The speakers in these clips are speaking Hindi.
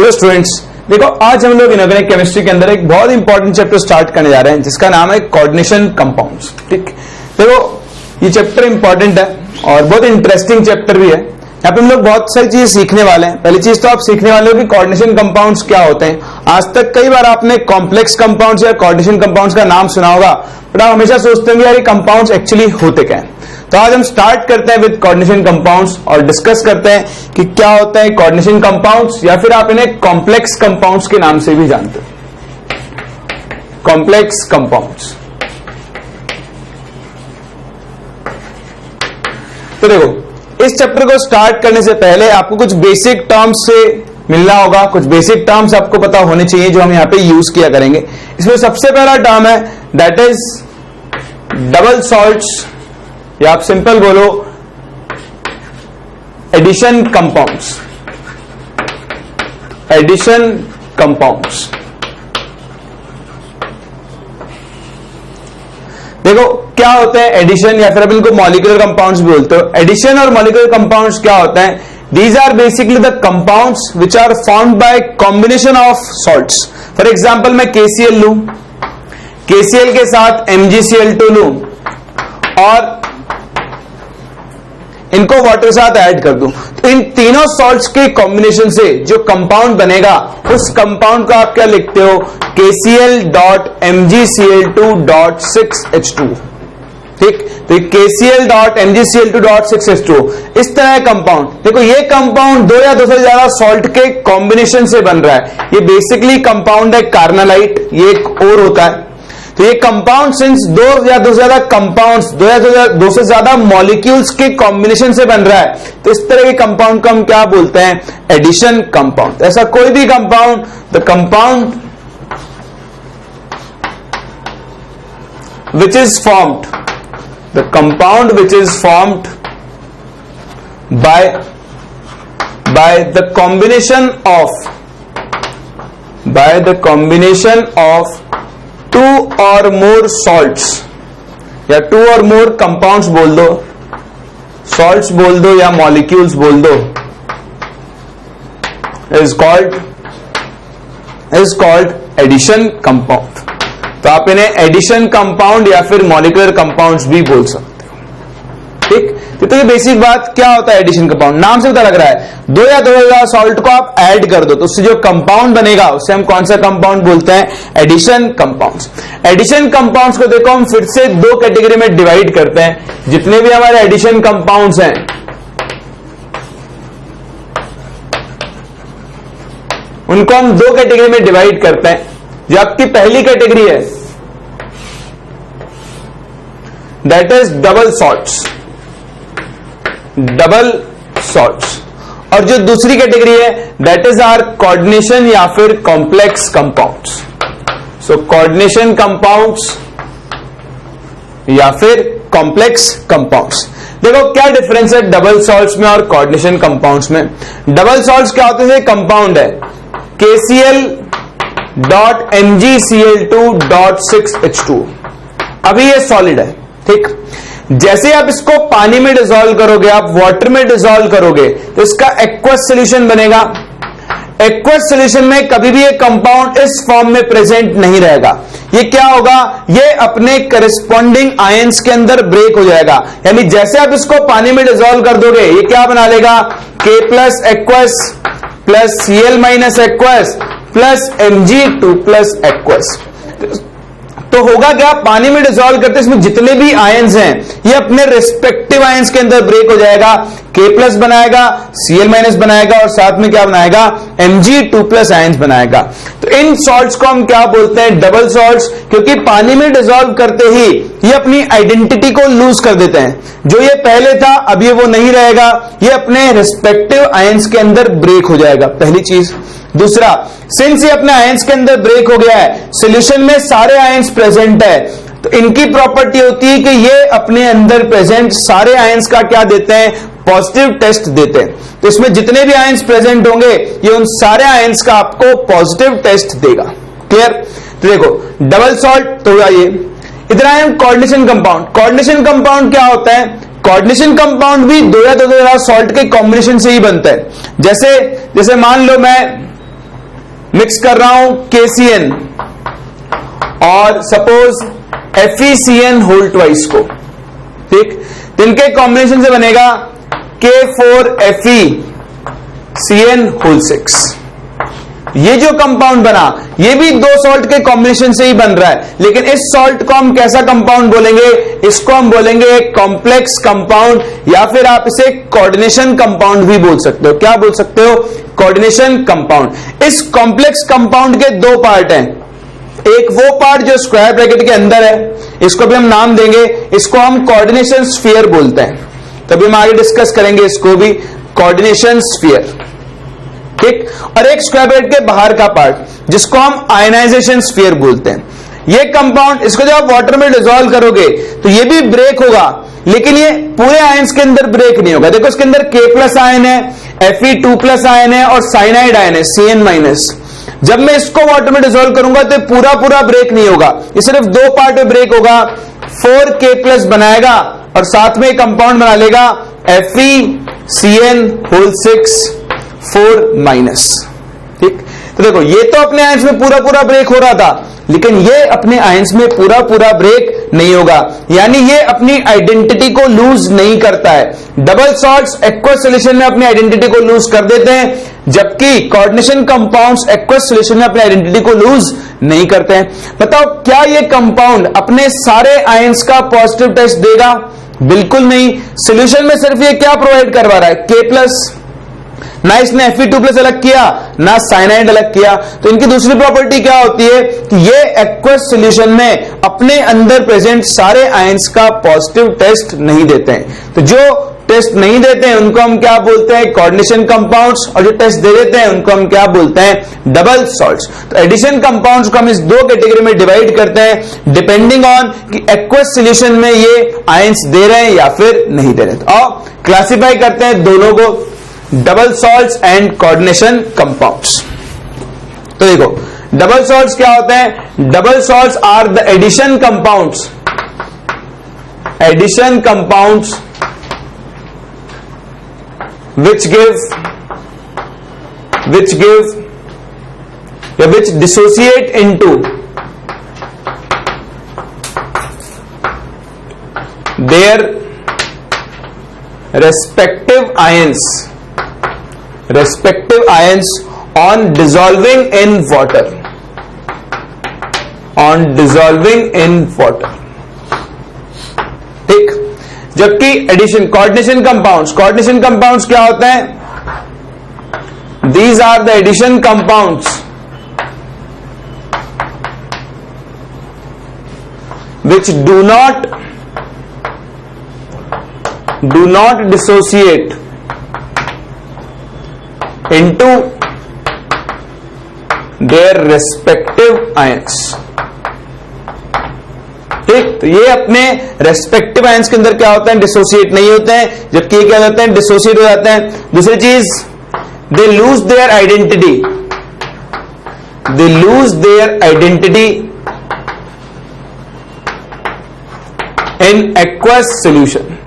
हेलो स्टूडेंट्स, देखो आज हम लोग इनऑर्गेनिक केमिस्ट्री के अंदर एक बहुत इंपॉर्टेंट चैप्टर स्टार्ट करने जा रहे हैं जिसका नाम है कोऑर्डिनेशन कंपाउंड्स। ठीक, देखो ये चैप्टर इंपॉर्टेंट है और बहुत इंटरेस्टिंग चैप्टर भी है। यहाँ पे हम लोग बहुत सारी चीजें सीखने वाले हैं। पहली चीज तो आप सीखने वाले हो कि कोऑर्डिनेशन कंपाउंड्स क्या होते हैं। आज तक कई बार आपने कॉम्प्लेक्स कंपाउंड्स या कोऑर्डिनेशन कंपाउंड्स का नाम सुना होगा, बट आप हमेशा सोचते होंगे यार ये कंपाउंड्स एक्चुअली होते क्या है। तो आज हम स्टार्ट करते हैं विद कोऑर्डिनेशन कंपाउंड्स और डिस्कस करते हैं कि क्या होता है कोऑर्डिनेशन कंपाउंड्स, या फिर आप इन्हें कॉम्प्लेक्स कंपाउंड्स के नाम से भी जानते हो, कॉम्प्लेक्स कंपाउंड्स। तो देखो इस चैप्टर को स्टार्ट करने से पहले आपको कुछ बेसिक टर्म्स से मिलना होगा। कुछ बेसिक टर्म्स आपको पता होने चाहिए जो हम यहां पे यूज किया करेंगे। इसमें सबसे पहला टर्म है दैट इज डबल सॉल्ट्स, या आप सिंपल बोलो एडिशन कंपाउंड्स। एडिशन कंपाउंड्स, देखो क्या होते हैं एडिशन, या फिर आप इनको मॉलिक्यूलर कंपाउंड्स भी बोलते हो। एडिशन और मॉलिक्यूलर कंपाउंड्स क्या होते हैं? These are basically the compounds which are formed by combination of salts. For example मैं KCl लूं, KCl के साथ MgCl2 लूं और इनको वाटर के साथ ऐड कर दूं, तो इन तीनों सॉल्ट्स के कॉम्बिनेशन से जो कंपाउंड बनेगा उस कंपाउंड को आप क्या लिखते हो? KCl.MgCl2.6H2। ठीक, तो KCl.MgCl2.6H2 इस तरह का कंपाउंड। देखो ये कंपाउंड दो या दो से ज्यादा सॉल्ट के कॉम्बिनेशन से बन रहा है। ये बेसिकली कंपाउंड है कार्नालाइट, ये एक और होता है। तो ये कंपाउंड सिंस दो या दो से ज्यादा कंपाउंड्स, दो से ज्यादा मॉलिक्यूल्स के कॉम्बिनेशन से बन रहा है, तो इस तरह के कंपाउंड को हम क्या बोलते हैं? Addition compound. ऐसा कोई भी compound, the compound which is formed, the compound which is formed by the combination of two or more salts, या two or more compounds बोल दो, salts बोल दो या molecules बोल दो, is called addition compound। तो आप इन्हें एडिशन कंपाउंड या फिर मॉलिक्यूलर कंपाउंड्स भी बोल सकते हो। ठीक, तो ये बेसिक बात क्या होता है एडिशन कंपाउंड। नाम से पता लग रहा है दो या दो ज्यादा सॉल्ट को आप ऐड कर दो तो उससे जो कंपाउंड बनेगा उससे हम कौन सा कंपाउंड बोलते हैं? Addition compounds. एडिशन कंपाउंड्स को देखो हम फिर से दो कैटेगरी में डिवाइड करते हैं। जितने भी हमारे एडिशन कंपाउंड्स हैं उनको हम दो कैटेगरी में डिवाइड करते हैं। जो आपकी पहली कैटेगरी है दैट इज डबल सॉल्ट्स, और जो दूसरी कैटेगरी है दैट इज आर कोऑर्डिनेशन या फिर complex compounds. So coordination compounds या फिर कॉम्प्लेक्स कंपाउंड्स। देखो क्या डिफरेंस है डबल सॉल्ट्स में और कोऑर्डिनेशन कंपाउंड्स में। डबल सॉल्ट्स क्या होते हैं? कंपाउंड है KCl.MgCl2.6H2, अभी ये सॉलिड है। ठीक, जैसे आप इसको पानी में डिसॉल्व करोगे, आप वाटर में डिसॉल्व करोगे तो इसका एक्वस सॉल्यूशन बनेगा। एक्वस सॉल्यूशन में कभी भी ये कंपाउंड इस फॉर्म में प्रेजेंट नहीं रहेगा। ये क्या होगा? ये अपने करेस्पॉन्डिंग आयंस के अंदर ब्रेक हो जाएगा। यानी जैसे आप इसको पानी में डिसॉल्व कर दोगे ये क्या बना लेगा? K plus aqueous plus Cl minus aqueous plus Mg2 plus aqueous. तो होगा क्या? पानी में डिसॉल्व करते इसमें जितने भी आयंस हैं ये अपने रिस्पेक्टिव आयंस के अंदर ब्रेक हो जाएगा। K प्लस बनाएगा, Cl माइनस बनाएगा और साथ में क्या बनाएगा? Mg2 प्लस आयंस बनाएगा। तो इन सॉल्ट्स को हम क्या बोलते हैं? डबल सॉल्ट्स, क्योंकि पानी में डिसॉल्व करते ही ये अपनी आइडेंटिटी को लूज कर देते हैं। जो ये पहले था अब ये वो नहीं रहेगा, ये अपने रिस्पेक्टिव आयंस के अंदर ब्रेक हो जाएगा। पहली चीज। दूसरा, सिंस ये अपने आयंस के अंदर ब्रेक हो गया है, सॉल्यूशन में सारे आयंस प्रेजेंट है, तो इनकी प्रॉपर्टी होती है कि ये अपने अंदर प्रेजेंट सारे आयंस का क्या देते हैं? पॉजिटिव टेस्ट देते हैं। तो इसमें जितने भी आयंस प्रेजेंट होंगे ये उन सारे आयंस का आपको पॉजिटिव टेस्ट देगा। क्लियर? तो देखो डबल सॉल्ट तो ये। इधर आए हम कोऑर्डिनेशन कंपाउंड। कोऑर्डिनेशन कंपाउंड क्या होता है? कोऑर्डिनेशन कंपाउंड भी दो या दो सॉल्ट के कॉम्बिनेशन से ही बनता है। जैसे मान लो मैं मिक्स कर रहा हूं KCN और सपोज FeCN होल ट्वाइस को, ठीक, तो इनके कॉम्बिनेशन से बनेगा K4FeCN होल 6। ये जो कंपाउंड बना ये भी दो सॉल्ट के कॉम्बिनेशन से ही बन रहा है, लेकिन इस सॉल्ट को हम कैसा कंपाउंड बोलेंगे? इसको हम बोलेंगे एक कॉम्प्लेक्स कंपाउंड, या फिर आप इसे कोऑर्डिनेशन कंपाउंड भी बोल सकते हो। क्या बोल सकते हो? Coordination compound. इस कॉम्प्लेक्स कंपाउंड के दो पार्ट हैं, एक वो पार्ट जो स्क्वायर ब्रैकेट के अंदर है, इसको भी हम नाम देंगे, इसको हम कोऑर्डिनेशन स्फीयर बोलते हैं। तभी हम आगे डिस्कस करेंगे इसको भी, कोऑर्डिनेशन स्फीयर, ठीक। और एक स्क्वायर ब्रैकेट के बाहर का पार्ट जिसको हम आयनाइजेशन स्फीयर बोलते हैं। ये कंपाउंड, इसको जब आप वाटर में डिसॉल्व करोगे तो ये भी ब्रेक होगा, लेकिन ये पूरे आयंस के अंदर ब्रेक नहीं होगा। देखो इसके अंदर K+ आयन है, Fe2+ आयन है और साइनाइड आयन है Cn-। जब मैं इसको वाटर में डिसॉल्व करूंगा तो पूरा पूरा ब्रेक नहीं होगा, ये सिर्फ दो पार्ट में ब्रेक होगा। 4K+ बनाएगा और साथ में कंपाउंड बना लेगा FeCN होल 6 4-। ठीक, तो देखो ये तो अपने आयंस में पूरा पूरा ब्रेक हो रहा था, लेकिन ये अपने आयंस में पूरा पूरा ब्रेक नहीं होगा, यानी ये अपनी आइडेंटिटी को लूज नहीं करता है। डबल सॉल्ट्स एक्वस सॉल्यूशन में अपनी आइडेंटिटी को लूज कर देते हैं, जबकि कोऑर्डिनेशन कंपाउंड्स एक्वस सॉल्यूशन में अपनी आइडेंटिटी को लूज नहीं करते हैं। बताओ क्या ये कंपाउंड अपने सारे आयंस का पॉजिटिव टेस्ट देगा? बिल्कुल नहीं। सॉल्यूशन में सिर्फ ये क्या प्रोवाइड करवा रहा है? K+। ना इसने Fe2+ अलग किया, ना साइनाइड अलग किया। तो इनकी दूसरी प्रॉपर्टी क्या होती है कि ये एक्वस सॉल्यूशन में अपने अंदर प्रेजेंट सारे आयंस का पॉजिटिव टेस्ट नहीं देते हैं। तो जो टेस्ट नहीं देते हैं उनको हम क्या बोलते हैं? Coordination compounds. और जो टेस्ट दे देते हैं उनको हम क्या बोलते हैं? Double salts. तो एडिशन कंपाउंड्स को हम इस दो कैटेगरी में डिवाइड करते हैं, डिपेंडिंग ऑन कि एक्वस सॉल्यूशन में ये आयंस दे रहे हैं या फिर नहीं दे रहे। तो आओ क्लासिफाई करते हैं दोनों को, double salts and coordination compounds. तो देखो डबल सॉल्ट्स क्या होते हैं? Double salts are the addition compounds, addition compounds which dissociate into their respective ions on dissolving in water, ठीक। जबकि एडिशन कोऑर्डिनेशन कंपाउंड्स क्या होते हैं? These are the addition compounds which do not dissociate into their respective ions, ठीक। तो ये अपने रेस्पेक्टिव आयंस के अंदर क्या होते हैं? डिसोसिएट नहीं होते हैं, जबकि ये क्या होते हैं? डिसोसिएट हो जाते हैं। दूसरी चीज, they lose their identity in aqueous solution,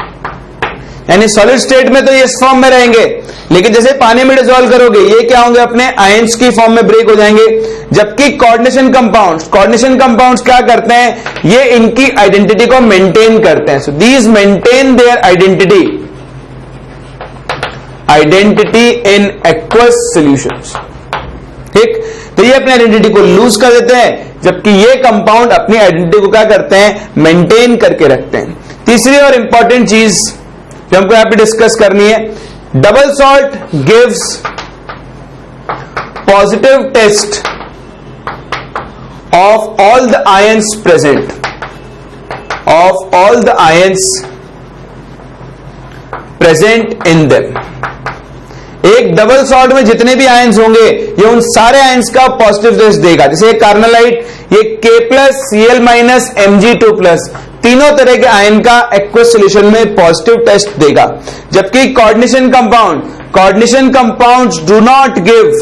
यानी सॉलिड स्टेट में तो ये इस फॉर्म में रहेंगे, लेकिन जैसे पानी में डिसॉल्व करोगे ये क्या होंगे? अपने आयंस की फॉर्म में ब्रेक हो जाएंगे। जबकि कोऑर्डिनेशन कंपाउंड्स क्या करते हैं? ये इनकी आइडेंटिटी को मेंटेन करते हैं। So these maintain their identity in aqueous solutions, ठीक। तो ये अपनी आइडेंटिटी को लूज कर देते हैं, जबकि ये कंपाउंड अपनी आइडेंटिटी को क्या करते हैं? मेंटेन करके रखते हैं। तीसरी और इंपॉर्टेंट चीज जो हमको यहां पे डिस्कस करनी है, double salt gives positive test of all the ions present, in them. एक डबल सॉल्ट में जितने भी आयंस होंगे ये उन सारे आयंस का पॉजिटिव टेस्ट देगा। जैसे कार्नालाइट, ये K+, Cl-, Mg2+, तीनों तरह के आयन का एक्वस सॉल्यूशन में पॉजिटिव टेस्ट देगा। जबकि coordination compounds do not give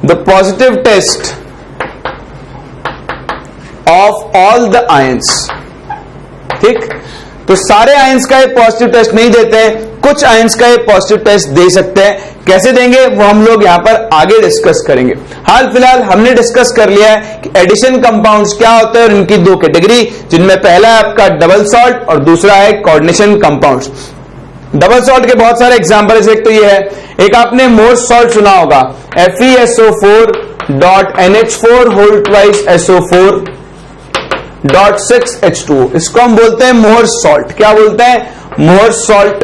the positive test of all the ions, ठीक। तो सारे आयंस का एक पॉजिटिव टेस्ट नहीं देते हैं, कुछ आयंस का ये पॉजिटिव टेस्ट दे सकते हैं। कैसे देंगे वो हम लोग यहां पर आगे डिस्कस करेंगे। हाल फिलहाल हमने डिस्कस कर लिया है कि एडिशन कंपाउंड्स क्या होते हैं और इनकी दो कैटेगरी, जिनमें पहला है आपका डबल सॉल्ट और दूसरा है कोऑर्डिनेशन कंपाउंड्स। डबल सॉल्ट के बहुत सारे एग्जांपल्स, एक तो ये है, एक आपने मोर्स सॉल्ट सुना होगा FeSO4.NH4 होल ट्वाइस SO4.6H2, इसको हम बोलते हैं मोर्स सॉल्ट। क्या बोलते हैं? Mohr's salt.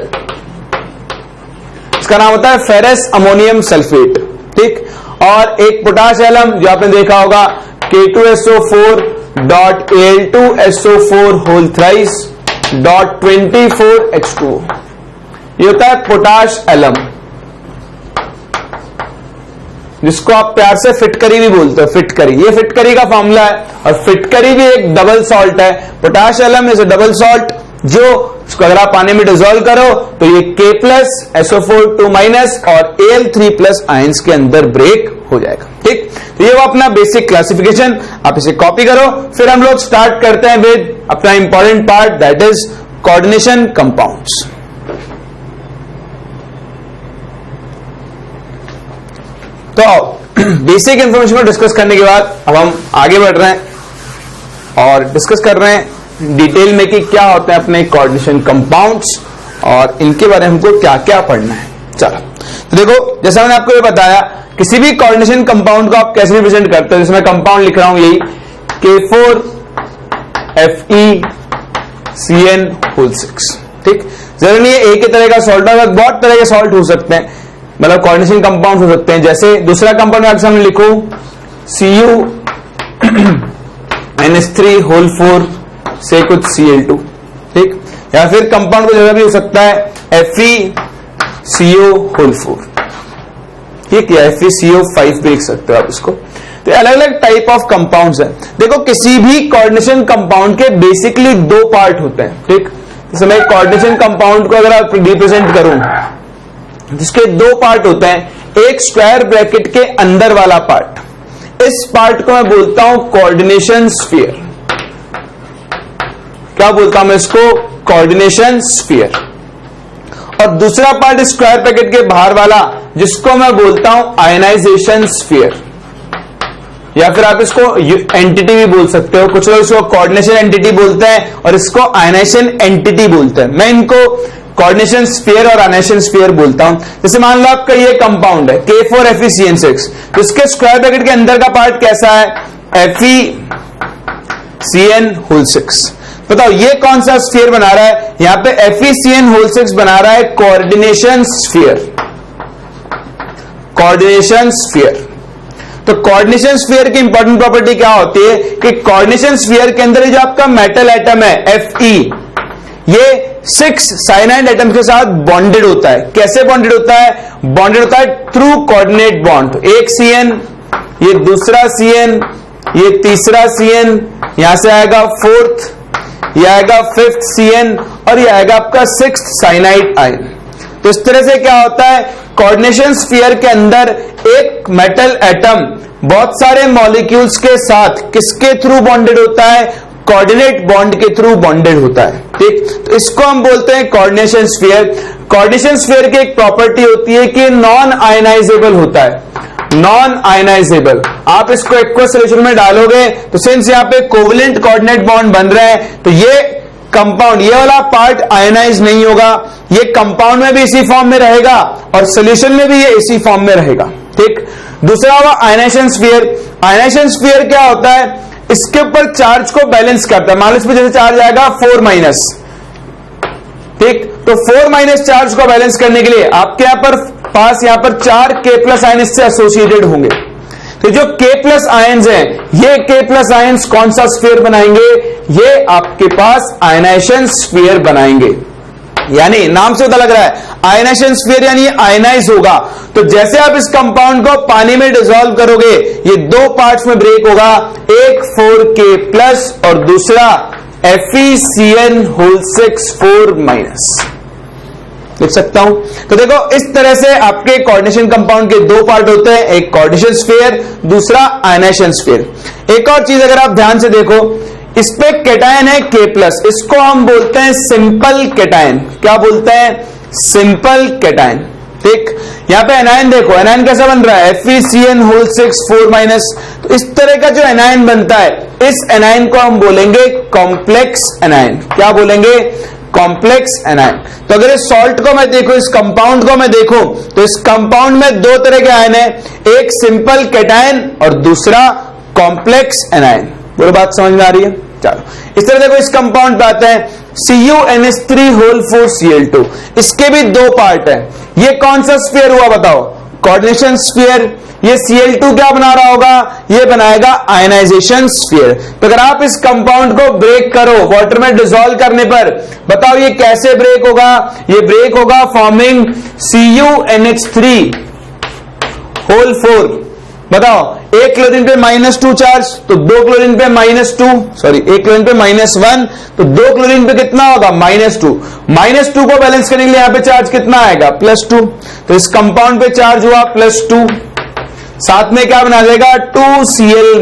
इसका नाम होता है फेरस अमोनियम सल्फेट, ठीक। और एक पोटाश एलम जो आपने देखा होगा K2SO4.Al2SO4 होल थ्राइस .24H2, ये होता है पोटाश एलम, जिसको आप प्यार से फिटकरी भी बोलते हो, फिटकरी। ये फिटकरी का फॉर्मूला है और फिटकरी भी एक डबल सॉल्ट है। Potash alum is a double salt, जो इसको अगर आप पानी में डिसॉल्व करो तो ये K+SO4 और Al3+ आयंस के अंदर ब्रेक हो जाएगा, ठीक। तो ये वो अपना बेसिक क्लासिफिकेशन, आप इसे कॉपी करो। फिर हम लोग स्टार्ट करते हैं विद अपना important part, that is coordination compounds. तो बेसिक इंफॉर्मेशन को डिस्कस करने के बाद अब हम आगे बढ़ रहे हैं और डिस्कस कर रहे हैं डिटेल में कि क्या होते हैं अपने कोऑर्डिनेशन कंपाउंड्स और इनके बारे में हमको क्या क्या पढ़ना है। चलो, तो देखो, जैसा मैंने आपको ये बताया, किसी भी कोऑर्डिनेशन कंपाउंड को आप कैसे रिप्रेजेंट करते हो। जैसे मैं कंपाउंड लिख रहा हूं यही K4FeCN6, ठीक। जरूरी नहीं है एक ही तरह का सॉल्ट होगा, बहुत तरह के सॉल्ट हो सकते हैं, मतलब कोऑर्डिनेशन कंपाउंड हो सकते हैं। जैसे दूसरा कंपाउंड आपके सामने लिखूं CuNH3 होल 4 से कुछ Cl2, ठीक। या फिर कंपाउंड को जगह भी हो सकता है FeCO होल 4, ठीक, या FeCO5 भी लिख सकते हो आप इसको। तो अलग अलग टाइप ऑफ कंपाउंड्स हैं। देखो, किसी भी कोऑर्डिनेशन कंपाउंड के बेसिकली दो पार्ट होते हैं, ठीक। जैसे मैं कोऑर्डिनेशन कंपाउंड को अगर आप रिप्रेजेंट करूं, जिसके दो पार्ट होते हैं, एक स्क्वायर ब्रैकेट के अंदर वाला पार्ट, इस पार्ट को मैं बोलता हूं कोऑर्डिनेशन स्फीयर। क्या बोलता हूं मैं इसको? Coordination sphere. और दूसरा पार्ट स्क्वायर ब्रैकेट के बाहर वाला, जिसको मैं बोलता हूं आयनाइजेशन स्फीयर, या फिर आप इसको एंटिटी भी बोल सकते हो। कुछ लोग इसको कोऑर्डिनेशन एंटिटी बोलते हैं और इसको आयनाइजेशन एंटिटी बोलते हैं। मैं इनको कोऑर्डिनेशन स्फीयर और आयनाइजेशन स्फीयर बोलता हूं। जैसे मान लो आपका ये कंपाउंड है K4FeCN6, तो इसके स्क्वायर ब्रैकेट के अंदर का पार्ट कैसा है? FeCN6। बताओ ये कौन सा स्फीयर बना रहा है? यहां पे FeCN6 बना रहा है कोऑर्डिनेशन स्फीयर, कोऑर्डिनेशन स्फीयर। तो कोऑर्डिनेशन स्फीयर की इंपॉर्टेंट प्रॉपर्टी क्या होती है कि कोऑर्डिनेशन स्फीयर के अंदर जो आपका मेटल एटम है Fe, ये 6 साइनाइड एटम के साथ बॉन्डेड होता है। कैसे बॉन्डेड होता है? बॉन्डेड होता है थ्रू कोऑर्डिनेट बॉन्ड। तो एक CN, ये दूसरा CN, ये तीसरा CN, यहां से आएगा 4th, ये आएगा 5th CN और ये आएगा आपका 6th साइनाइड आयन। तो इस तरह से क्या होता है, कोऑर्डिनेशन स्फीयर के अंदर एक मेटल एटम बहुत सारे मॉलिक्यूल्स के साथ किसके थ्रू बॉन्डेड होता है? कोऑर्डिनेट बॉन्ड के थ्रू बॉन्डेड होता है, ठीक। तो इसको हम बोलते हैं कोऑर्डिनेशन स्फीयर। कोऑर्डिनेशन स्फीयर की एक प्रॉपर्टी होती है कि नॉन आयनाइजेबल होता है, नॉन आयनाइजेबल। आप इसको एक्वस सॉल्यूशन में डालोगे तो सिंस यहां पे कोवलेंट कोऑर्डिनेट बॉन्ड बन रहे हैं, तो ये कंपाउंड, ये वाला पार्ट आयनाइज नहीं होगा, ये कंपाउंड में भी इसी फॉर्म में रहेगा और सॉल्यूशन में भी ये इसी फॉर्म में रहेगा, ठीक। दूसरा हुआ आयनाइजेशन स्फीयर। आयनाइजेशन स्फीयर क्या होता है? इसके ऊपर चार्ज को बैलेंस करता है। मान लो इस पर जैसे चार्ज आएगा 4-, ठीक। तो 4- चार्ज को बैलेंस करने के लिए आपके यहां पर पास यहां पर 4 K+ आयन इससे एसोसिएटेड होंगे। तो जो K+ आयंस हैं, ये K+ आयंस कौन सा स्फीयर बनाएंगे? ये आपके पास आयनाइजेशन स्फीयर बनाएंगे। यानी नाम से पता लग रहा है आयनाइजेशन स्फीयर, यानी आयनाइज होगा। तो जैसे आप इस कंपाउंड को पानी में डिसॉल्व करोगे, ये दो पार्ट्स में ब्रेक होगा, एक 4K+ और दूसरा FeCN6 4-। लिख सकता हूं। तो देखो, इस तरह से आपके कोऑर्डिनेशन कंपाउंड के दो पार्ट होते हैं, एक कोऑर्डिनेशन स्फीयर, दूसरा आयनाइजेशन स्फीयर। एक और चीज अगर आप ध्यान से देखो, इस पे कैटायन है K+, इसको हम बोलते हैं सिंपल कैटायन। क्या बोलते हैं? Simple cation. ठीक, यहां पे एनायन देखो, एनायन कैसा बन रहा है, FeCN होल 6 4 माइनस। तो इस तरह का जो एनायन बनता है, इस एनायन को हम बोलेंगे कॉम्प्लेक्स एनायन। क्या बोलेंगे, कॉम्प्लेक्स एनायन। तो अगर इस सॉल्ट को मैं देखूं, इस कंपाउंड को मैं देखूं, तो इस कंपाउंड में दो तरह के आयन है, एक सिंपल कैटायन और दूसरा कॉम्प्लेक्स एनायन। बोलो बात समझ में आ रही है। चलो इस तरह देखो, इस कंपाउंड पे आते हैं CuNH3 होल 4 Cl2। इसके भी दो पार्ट है। ये कौन सा स्फीयर हुआ बताओ, कोऑर्डिनेशन स्फीयर। ये Cl2 क्या बना रहा होगा, ये बनाएगा आयनाइजेशन स्फीयर। तो अगर आप इस कंपाउंड को ब्रेक करो वाटर में डिसॉल्व करने पर, बताओ ये कैसे ब्रेक होगा, ये ब्रेक होगा फॉर्मिंग CuNH3 होल 4। बताओ, एक क्लोरीन पे -2 चार्ज, तो दो क्लोरीन पे -2, सॉरी एक क्लोरीन पे -1, तो दो क्लोरीन पे कितना होगा, -2। -2 को बैलेंस करने के लिए यहां पे चार्ज कितना आएगा, +2। तो इस कंपाउंड पे चार्ज हुआ +2, साथ में क्या बना देगा, 2Cl-,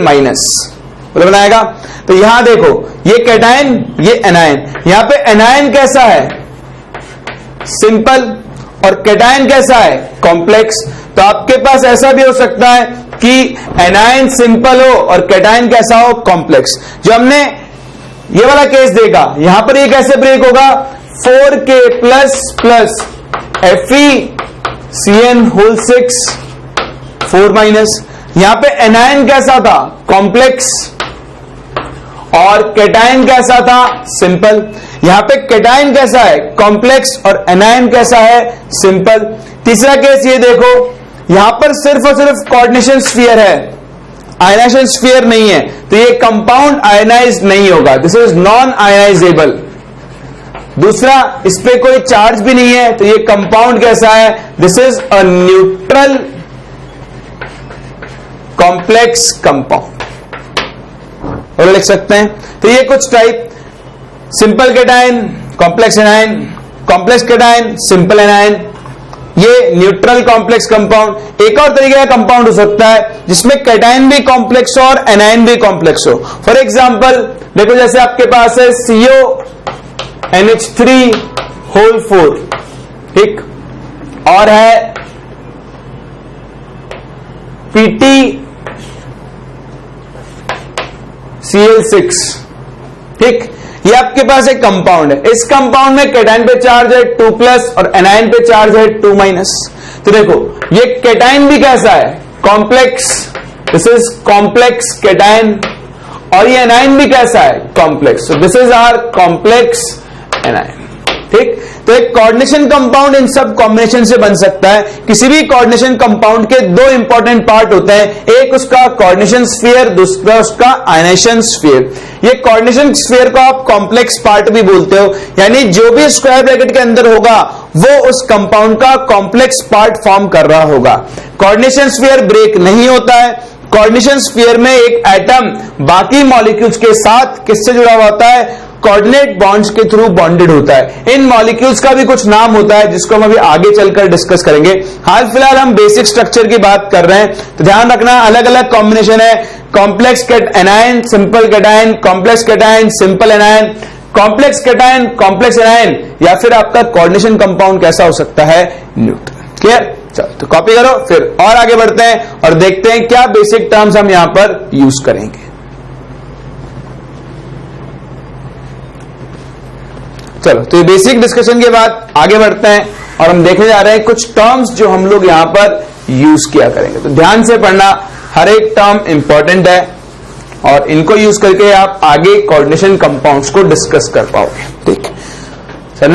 बनाएगा। तो यहां देखो, ये कैटायन, ये एनायन। यहां पे एनायन कैसा है, सिंपल, और कैटायन कैसा है, कॉम्प्लेक्स। तो आपके पास ऐसा भी हो सकता है कि एनायन सिंपल हो और कैटायन कैसा हो, कॉम्प्लेक्स। जो हमने ये वाला केस देखा, यहां पर ये कैसे ब्रेक होगा, 4K plus FeCN whole 6 4 minus. यहां पे एनायन कैसा था, कॉम्प्लेक्स, और कैटायन कैसा था, सिंपल। यहां पे कैटायन कैसा है, कॉम्प्लेक्स, और एनायन कैसा है, सिंपल। तीसरा केस ये देखो, यहां पर सिर्फ और सिर्फ कोऑर्डिनेशन स्फीयर है, आयनाइजेशन स्फीयर नहीं है, तो ये कंपाउंड आयनाइज नहीं होगा, दिस इज नॉन आयनाइजेबल। दूसरा, इस पे कोई चार्ज भी नहीं है, तो ये कंपाउंड कैसा है, this is a neutral complex compound, और लिख सकते हैं। तो ये कुछ type, simple cation, complex anion, complex cation, simple anion, ये न्यूट्रल कॉम्प्लेक्स कंपाउंड। एक और तरीके का कंपाउंड हो सकता है जिसमें कैटायन भी कॉम्प्लेक्स हो और एनायन भी कॉम्प्लेक्स हो। फॉर एग्जांपल देखो, जैसे आपके पास है CuNH3 होल 4, ठीक, और है PtCl6, ठीक। ये आपके पास एक कंपाउंड है, इस कंपाउंड में कैटायन पे चार्ज है 2+ और एनायन पे चार्ज है 2-। तो देखो, ये कैटायन भी कैसा है, complex, this is complex cation, और ये एनायन भी कैसा है, complex. This is our complex anion, ठीक। तो एक कोऑर्डिनेशन कंपाउंड इन सब कॉम्बिनेशन से बन सकता है। किसी भी कोऑर्डिनेशन कंपाउंड के दो इंपॉर्टेंट पार्ट होते हैं, एक उसका कोऑर्डिनेशन स्फीयर, दूसरा उसका आयनाइजेशन स्फीयर। ये कोऑर्डिनेशन स्फीयर को आप कॉम्प्लेक्स पार्ट भी बोलते हो, यानी जो भी स्क्वायर ब्रैकेट के अंदर होगा वो उस कंपाउंड का कॉम्प्लेक्स पार्ट फॉर्म कर रहा होगा। कोऑर्डिनेशन स्फीयर ब्रेक नहीं होता है। कोऑर्डिनेशन स्फीयर में एक एटम बाकी मॉलिक्यूल्स के साथ किससे जुड़ा हुआ होता है, कोऑर्डिनेट बॉन्ड्स के थ्रू बॉन्डेड होता है। इन मॉलिक्यूल्स का भी कुछ नाम होता है जिसको हम अभी आगे चलकर डिस्कस करेंगे। हाल फिलहाल हम बेसिक स्ट्रक्चर की बात कर रहे हैं, तो ध्यान रखना अलग अलग कॉम्बिनेशन है, complex anion, simple cation, complex cation, simple anion, complex cation, complex anion, या फिर आपका कोऑर्डिनेशन कंपाउंड कैसा हो सकता है, न्यूट्रल। क्लियर? चलो तो कॉपी करो, फिर और आगे बढ़ते हैं और देखते हैं क्या बेसिक टर्म्स हम यहां पर यूज करेंगे। चलो तो ये बेसिक डिस्कशन के बाद आगे बढ़ते हैं और हम देखने जा रहे हैं कुछ टर्म्स जो हम लोग यहां पर यूज किया करेंगे। तो ध्यान से पढ़ना, हर एक टर्म इंपॉर्टेंट है और इनको यूज करके आप आगे कोऑर्डिनेशन कंपाउंड्स को डिस्कस कर पाओगे। ठीक, sir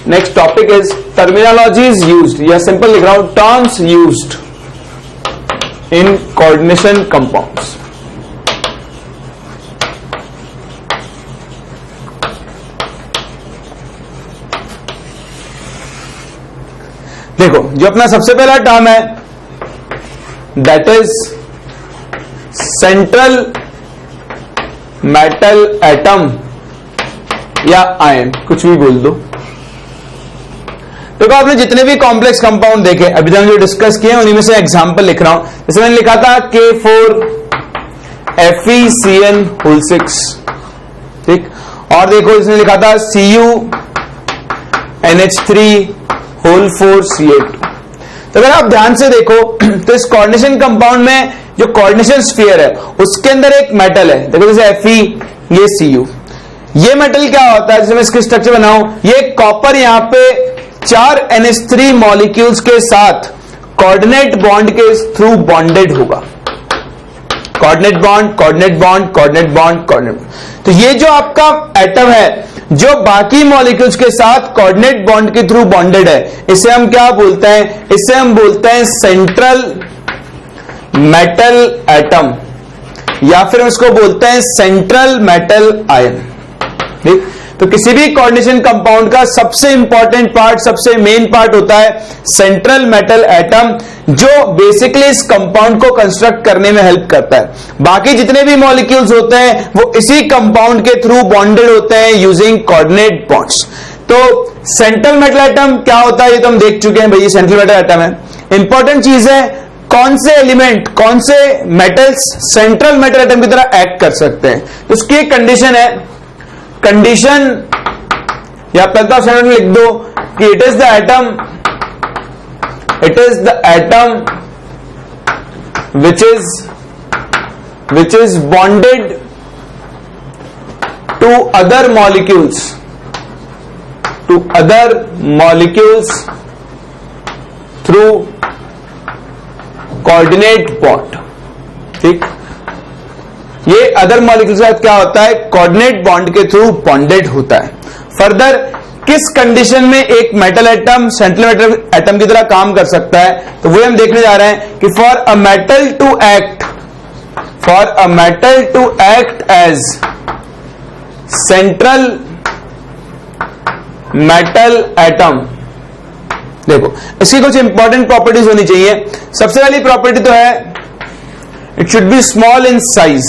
next topic is terminologies used, या सिंपल लिख रहा हूं, terms used in coordination compounds. देखो, जो अपना सबसे पहला टर्म है that is central metal atom या आयन, कुछ भी बोल दो। देखो, आपने जितने भी कॉम्प्लेक्स कंपाउंड देखे अभी तक जो डिस्कस किए उन्हीं में से एग्जांपल लिख रहा हूं। जैसे मैंने लिखा था K4FeCN होल 6, ठीक। और देखो इसने लिखा था NH3 तो अगर आप ध्यान से देखो तो इस कोऑर्डिनेशन कंपाउंड में जो कोऑर्डिनेशन स्फीयर है उसके अंदर एक मेटल है, देखो जैसे Fe, ये Cu। ये मेटल क्या होता है, जैसे मैं इसकी स्ट्रक्चर बनाऊं, ये कॉपर यहां पे 4 NH3 मॉलिक्यूल्स के साथ कोऑर्डिनेट बॉन्ड के थ्रू बॉन्डेड होगा। Coordinate bond, coordinate bond, coordinate bond, coordinate bond. तो ये जो आपका एटम है जो बाकी मॉलिक्यूल्स के साथ कोऑर्डिनेट बॉन्ड के थ्रू बॉन्डेड है, इसे हम क्या बोलते हैं, इसे हम बोलते हैं सेंट्रल मेटल एटम, या फिर हम इसको बोलते हैं सेंट्रल मेटल आयन। ठीक, तो किसी भी कोऑर्डिनेशन कंपाउंड का सबसे इंपॉर्टेंट पार्ट, सबसे मेन पार्ट होता है सेंट्रल मेटल एटम, जो बेसिकली इस कंपाउंड को कंस्ट्रक्ट करने में हेल्प करता है। बाकी जितने भी मॉलिक्यूल्स होते हैं वो इसी कंपाउंड के थ्रू बॉन्डेड होते हैं यूजिंग कोऑर्डिनेट बॉन्ड्स। तो सेंट्रल मेटल एटम क्या होता है ये तो हम देख चुके हैं भाई, सेंट्रल मेटल एटम है। इंपॉर्टेंट चीज है कौन से एलिमेंट, कौन से मेटल्स सेंट्रल मेटल एटम की तरह एक्ट कर सकते हैं। तो उसकी एक कंडीशन है, कंडीशन या पहला ऑप्शन में लिख दो कि it is the atom which is bonded to other molecules through coordinate bond। ठीक, ये अदर मॉलिक्यूल के साथ क्या होता है, कोऑर्डिनेट बॉन्ड के थ्रू बॉन्डेड होता है। फर्दर किस कंडीशन में एक metal atom central metal atom की तरह काम कर सकता है, तो वो हम देखने जा रहे हैं कि for a metal to act as central metal atom, देखो इसकी कुछ इंपॉर्टेंट प्रॉपर्टीज होनी चाहिए। सबसे पहली प्रॉपर्टी तो है it should be small in size.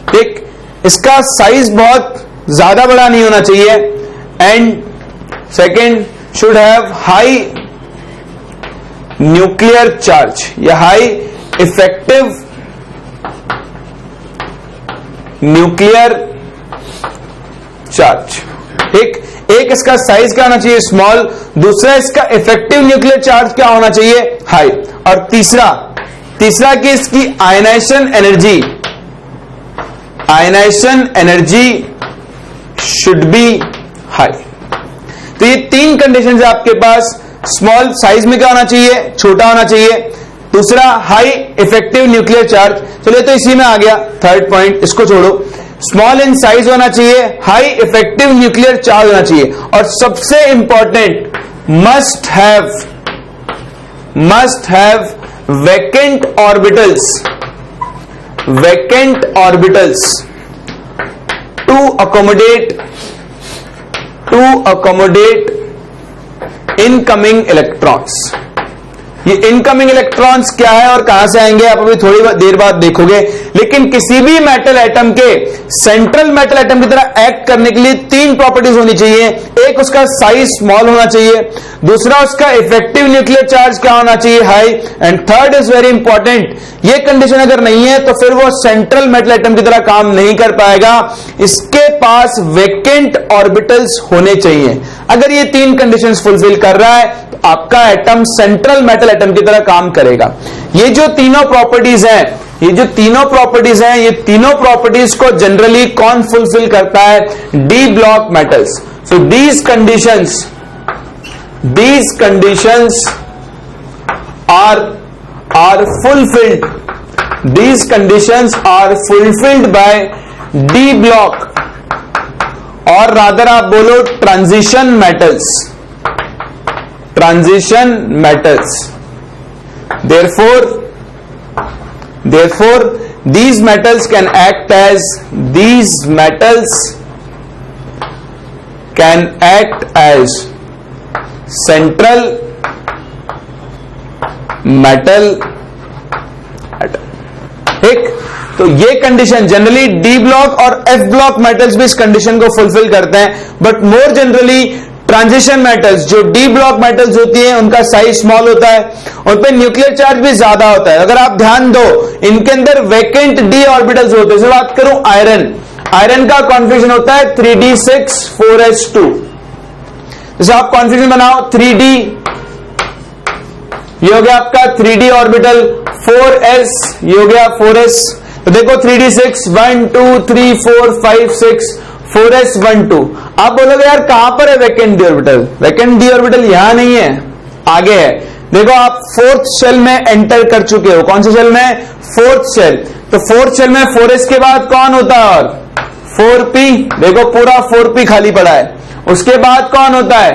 ठीक, इसका साइज बहुत ज्यादा बड़ा नहीं होना चाहिए। And second, should have high nuclear charge या हाई इफेक्टिव न्यूक्लियर चार्ज। ठीक, एक इसका साइज क्या होना चाहिए, स्मॉल। दूसरा इसका इफेक्टिव न्यूक्लियर चार्ज क्या होना चाहिए, हाई। और तीसरा कि इसकी ionisation energy should be high. तो ये 3 कंडीशन है आपके पास। स्मॉल साइज में क्या होना चाहिए, छोटा होना चाहिए। दूसरा हाई इफेक्टिव न्यूक्लियर चार्ज, चलिए तो इसी में आ गया थर्ड पॉइंट, इसको छोड़ो। स्मॉल इन साइज होना चाहिए, हाई इफेक्टिव न्यूक्लियर चार्ज होना चाहिए, और सबसे important must have vacant orbitals to accommodate incoming electrons. ये इनकमिंग इलेक्ट्रॉन्स क्या है और कहां से आएंगे आप अभी थोड़ी देर बाद देखोगे। लेकिन किसी भी मेटल एटम के सेंट्रल मेटल एटम की तरह एक्ट करने के लिए 3 प्रॉपर्टीज होनी चाहिए। एक, उसका साइज स्मॉल होना चाहिए। दूसरा, उसका इफेक्टिव न्यूक्लियर चार्ज क्या होना चाहिए, high. And third is very important, ये कंडीशन अगर नहीं है तो फिर वो सेंट्रल मेटल एटम की तरह काम नहीं कर पाएगा। इसके पास वैकेंट ऑर्बिटल्स होने चाहिए। अगर ये 3 कंडीशंस फुलफिल कर रहा है तो आपका एटम सेंट्रल मेटल एटम की तरह काम करेगा। ये जो तीनों प्रॉपर्टीज हैं, ये तीनों प्रॉपर्टीज को जनरली कौन फुलफिल करता है, D block metals. So these conditions are fulfilled, these conditions are fulfilled by D block, और रादर आप बोलो transition metals. therefore these metals can act as central metal atom. ठीक, तो ये कंडीशन जनरली डी ब्लॉक और एफ ब्लॉक मेटल्स भी इस कंडीशन को फुलफिल करते हैं, but more generally transition metals, जो डी ब्लॉक मेटल्स होती हैं, उनका साइज स्मॉल होता है, उन पे न्यूक्लियर चार्ज भी ज्यादा होता है। अगर आप ध्यान दो, इनके अंदर वैकेंट डी ऑर्बिटल्स होते हैं। जैसे बात करूं आयरन का कॉन्फ़िगरेशन होता है 3d6 4s2। जैसे आप कॉन्फ़िगरेशन बनाओ 3d, ये हो गया आपका 3d ऑर्बिटल, 4s ये हो गया 4s। तो देखो 3d6 1 2 3 4 5 6 4s 1 2। आप बोलोगे यार कहां पर है vacant D orbital? Vacant D orbital यहां नहीं है, आगे है। देखो आप फोर्थ शेल में एंटर कर चुके हो। कौन से शेल में? Fourth shell. तो फोर्थ शेल में 4s के बाद कौन होता है? और 4p। देखो पूरा 4p खाली पड़ा है। उसके बाद कौन होता है?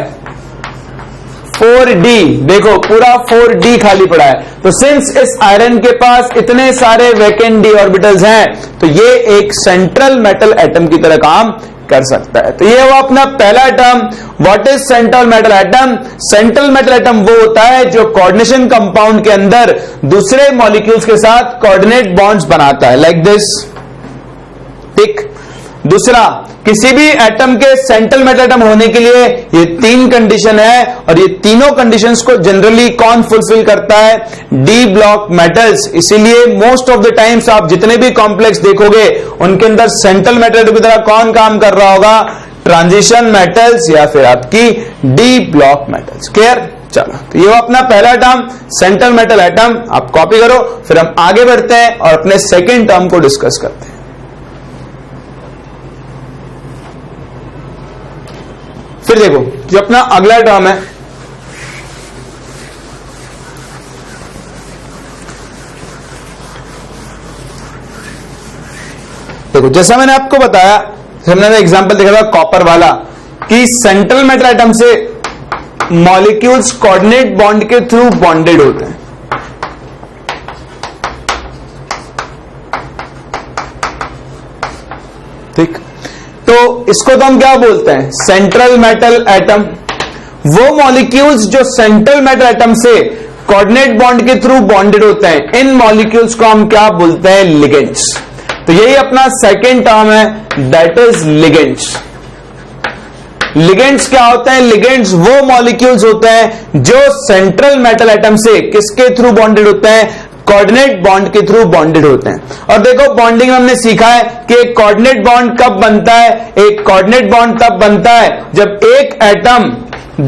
4d। देखो पूरा 4d खाली पड़ा है। तो सिंस इस आयरन के पास इतने सारे वैकेंट डी ऑर्बिटल्स हैं, तो ये एक सेंट्रल मेटल एटम की तरह काम कर सकता है। तो ये वो अपना पहला term. What is central metal atom? Central metal atom वो होता है जो कोऑर्डिनेशन कंपाउंड के अंदर दूसरे मॉलिक्यूल्स के साथ कोऑर्डिनेट बॉन्ड्स बनाता है, लाइक दिस। ठीक। दूसरा, किसी भी एटम के सेंट्रल मेटल एटम होने के लिए ये 3 कंडीशन है, और ये तीनों कंडीशंस को जनरली कौन फुलफिल करता है? D block metals. इसीलिए मोस्ट ऑफ द टाइम्स आप जितने भी कॉम्प्लेक्स देखोगे उनके अंदर सेंट्रल मेटल एटम की तरह कौन काम कर रहा होगा? ट्रांजिशन मेटल्स या फिर आपकी डी ब्लॉक मेटल्स। क्लियर? चलो, तो ये अपना पहला टर्म सेंट्रल मेटल एटम, आप कॉपी करो। फिर हम आगे बढ़ते हैं और अपने सेकेंड टर्म को डिस्कस करते हैं। फिर देखो जो अपना अगला टर्म है, देखो जैसा मैंने आपको बताया, हमने एग्जांपल देखा था कॉपर वाला, कि सेंट्रल मेटल एटम से मॉलिक्यूल्स कोऑर्डिनेट बॉन्ड के थ्रू बॉन्डेड होते हैं। ठीक। तो इसको तो हम क्या बोलते हैं? Central metal atom. वो मॉलिक्यूल्स जो सेंट्रल मेटल एटम से कोऑर्डिनेट बॉन्ड के थ्रू बॉन्डेड होते हैं, इन मॉलिक्यूल्स को हम क्या बोलते हैं? लिगेंड्स। तो यही अपना सेकेंड टर्म है, दैट इज लिगेंड्स। लिगेंड्स क्या होते हैं? लिगेंड्स वो मॉलिक्यूल्स होते हैं जो सेंट्रल मेटल एटम से किसके थ्रू बॉन्डेड होते हैं? कोऑर्डिनेट बॉन्ड के थ्रू बॉन्डेड होते हैं। और देखो बॉन्डिंग में हमने सीखा है कि एक कोऑर्डिनेट बॉन्ड कब बनता है? एक कोऑर्डिनेट बॉन्ड तब बनता है जब एक एटम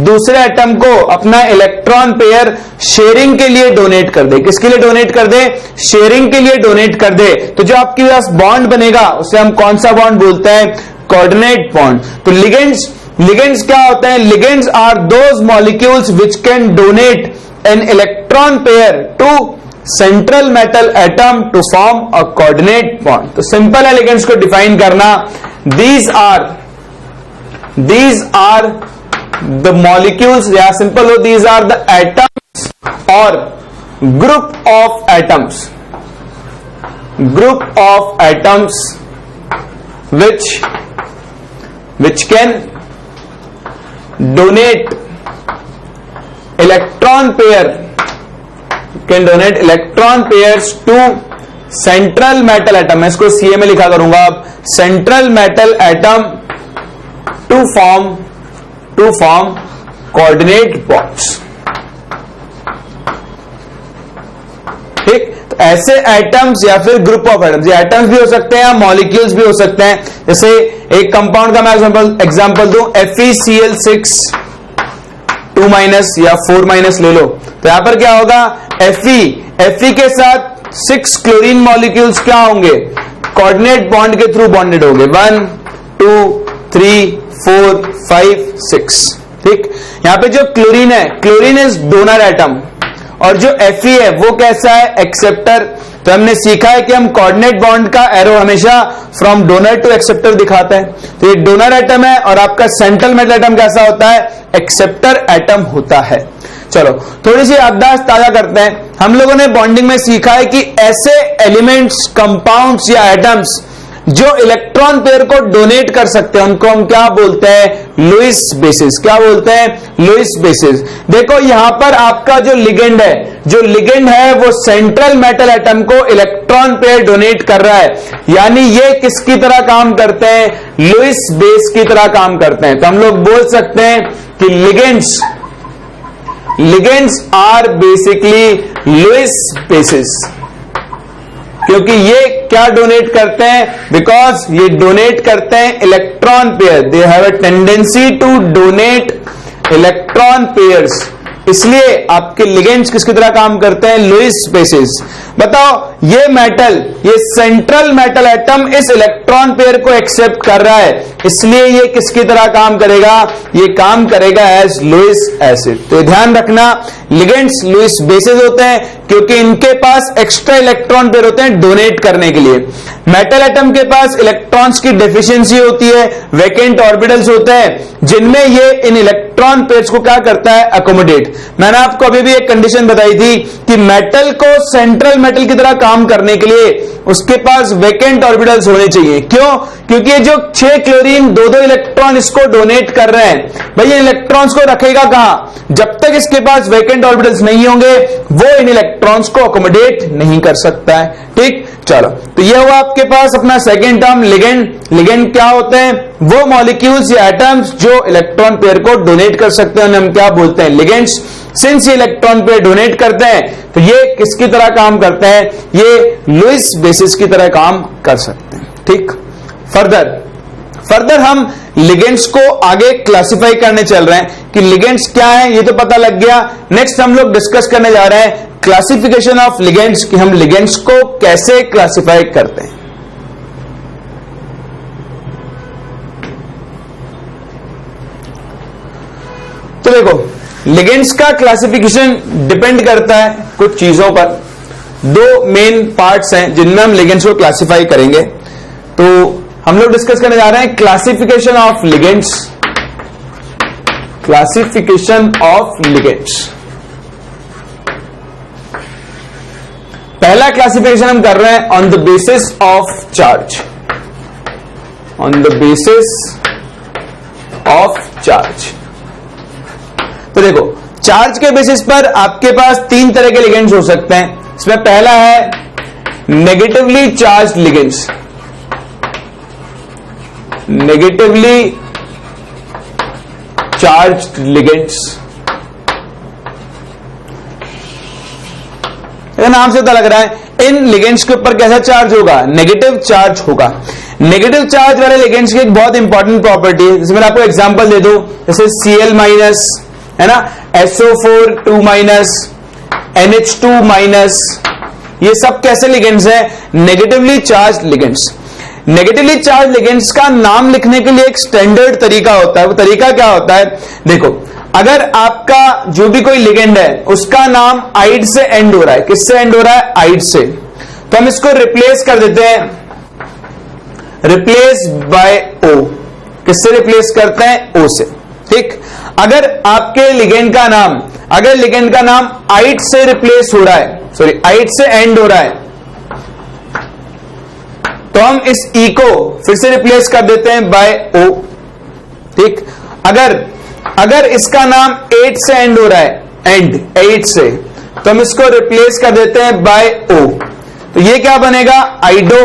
दूसरे एटम को अपना इलेक्ट्रॉन पेयर शेयरिंग के लिए डोनेट कर दे। किसके लिए डोनेट कर दे? शेयरिंग के लिए डोनेट कर दे। तो जो आपके पास बॉन्ड बनेगा उसे हम कौन सा बॉन्ड बोलते हैं? Coordinate bond. तो लिगेंड्स क्या होते हैं? Ligands are those molecules which can donate an electron pair to central metal atom to form a coordinate bond. तो सिंपल है लिगेंड्स को डिफाइन करना। दीज आर द मॉलिक्यूल्स, या सिंपल हो, दीज आर द एटम्स और group of atoms which can donate electron pairs to central metal atom. मैं इसको सीए में लिखा करूंगा अब, central metal atom to form coordinate bonds. ठीक। तो ऐसे एटम्स या फिर ग्रुप ऑफ एटम्स, ये एटम्स भी हो सकते हैं या मॉलिक्यूल्स भी हो सकते हैं। जैसे एक कंपाउंड का मैं एग्जांपल दूं, FeCl6 2- या 4- ले लो। तो यहां पर क्या होगा? Fe के साथ 6 क्लोरीन मॉलिक्यूल्स क्या होंगे? कोऑर्डिनेट बॉन्ड के थ्रू बॉन्डेड होंगे, 1 2 3 4 5 6। ठीक। यहां पे जो क्लोरीन है, क्लोरीन इज डोनर एटम, और जो Fe है वो कैसा है? एक्सेप्टर। तो हमने सीखा है कि हम कोऑर्डिनेट बॉन्ड का एरो हमेशा फ्रॉम डोनर टू एक्सेप्टर दिखाते हैं। तो ये डोनर एटम है, और आपका सेंट्रल मेटल एटम कैसा होता है? एक्सेप्टर एटम होता है। चलो थोड़ी सी याददाश्त ताजा करते हैं। हम लोगों ने बॉन्डिंग में सीखा है कि ऐसे एलिमेंट्स, कंपाउंड्स या एटम्स जो इलेक्ट्रॉन पेयर को डोनेट कर सकते हैं उनको हम क्या बोलते हैं? Lewis bases. क्या बोलते हैं? Lewis bases. देखो यहां पर आपका जो लिगेंड है वो सेंट्रल मेटल एटम को इलेक्ट्रॉन पेयर डोनेट कर रहा है, यानी ये किसकी तरह काम करते हैं? लुईस बेस की तरह काम करते हैं। तो हम लोग बोल सकते हैं कि ligands are basically Lewis bases. क्योंकि ये क्या डोनेट करते हैं, बिकॉज ये डोनेट करते हैं electron pair, they have a tendency to donate electron pairs, इसलिए आपके लिगेंड्स किसकी तरह काम करते हैं, लुईस बेसिस। बताओ ये मेटल, ये सेंट्रल मेटल एटम इस इलेक्ट्रॉन पेयर को एक्सेप्ट कर रहा है, इसलिए ये किसकी तरह काम करेगा, ये काम करेगा एज लुईस एसिड। तो ध्यान रखना लिगेंड्स लुईस बेसिस होते हैं क्योंकि इनके पास एक्स्ट्रा इलेक्ट्रॉन पेयर होते हैं डोनेट करने के लिए। मेटल एटम के पास इलेक्ट्रॉन्स की डेफिशिएंसी होती है, वैकेंट ऑर्बिटल्स होते हैं जिनमें ये इन इलेक्ट्रॉन पेयर्स को क्या करता है, अकोमोडेट। मैंने आपको अभी भी एक कंडीशन बताई थी कि मेटल को सेंट्रल मेटल की तरह काम करने के लिए उसके पास वैकेंट ऑर्बिटल्स होने चाहिए। क्यों, क्योंकि जो 6 क्लोरीन 2-2 इलेक्ट्रॉन इसको डोनेट कर रहे हैं, भाई इन इलेक्ट्रॉन्स को रखेगा कहां, जब तक इसके पास वैकेंट ऑर्बिटल्स नहीं होंगे वो इन इलेक्ट्रॉन्स को अकोमोडेट नहीं कर सकता है। ठीक, चलो तो ये हुआ आपके पास अपना सेकेंड टर्म लिगेंड। लिगेंड क्या होते हैं, वो मॉलिक्यूल्स या एटम्स जो इलेक्ट्रॉन पेयर को डोनेट कर सकते हैं, हम क्या बोलते हैं, लिगेंड्स। सिंस ये इलेक्ट्रॉन पेयर डोनेट करते हैं तो ये किसकी तरह काम करते हैं, ये लुईस बेसिस की तरह काम कर सकते हैं। ठीक, फर्दर हम लिगेंड्स को आगे क्लासिफाई करने चल रहे हैं कि लिगेंड्स क्या है, ये तो पता लग गया। नेक्स्ट हम लोग डिस्कस करने जा रहे हैं क्लासिफिकेशन ऑफ लिगेंड्स, कि हम लिगेंड्स को कैसे क्लासिफाई करते हैं। तो देखो लिगेंड्स का क्लासिफिकेशन डिपेंड करता है कुछ चीजों पर। 2 मेन पार्ट्स हैं जिनमें हम लिगेंड्स को क्लासिफाई करेंगे। तो हम लोग डिस्कस करने जा रहे हैं classification of ligands. Classification of ligands, पहला क्लासिफिकेशन हम कर रहे हैं on the basis of charge. On the basis of charge, तो देखो चार्ज के बेसिस पर आपके पास 3 तरह के लिगेंड्स हो सकते हैं। इसमें पहला है negatively charge ligands. Negatively charge ligands, नाम से पता लग रहा है इन लिगेंड्स के ऊपर कैसा चार्ज होगा, नेगेटिव चार्ज होगा। नेगेटिव चार्ज वाले लिगेंड्स की एक बहुत इंपॉर्टेंट प्रॉपर्टी है, जैसे मैं आपको एग्जांपल दे दूं, जैसे Cl- है ना, SO4 2-, NH2-, ये सब कैसे लिगेंड्स हैं, negatively charge ligands. Negatively charge ligands का नाम लिखने के लिए एक स्टैंडर्ड तरीका होता है। वो तरीका क्या होता है, देखो अगर आपका जो भी कोई लिगेंड है उसका नाम आइड से एंड हो रहा है, किससे एंड हो रहा है, आइड से, तो हम इसको रिप्लेस कर देते हैं, रिप्लेस बाय O। किससे रिप्लेस करते हैं, O से। ठीक, अगर आपके लिगेंड का नाम, अगर लिगेंड का नाम आइड से रिप्लेस हो रहा है, सॉरी आइड से एंड हो रहा है, तो हम इस E को फिर से रिप्लेस कर देते हैं बाय O। ठीक, अगर इसका नाम 8 से एंड हो रहा है, एंड 8 से, तो हम इसको रिप्लेस कर देते हैं बाय O। तो ये क्या बनेगा, आइडो,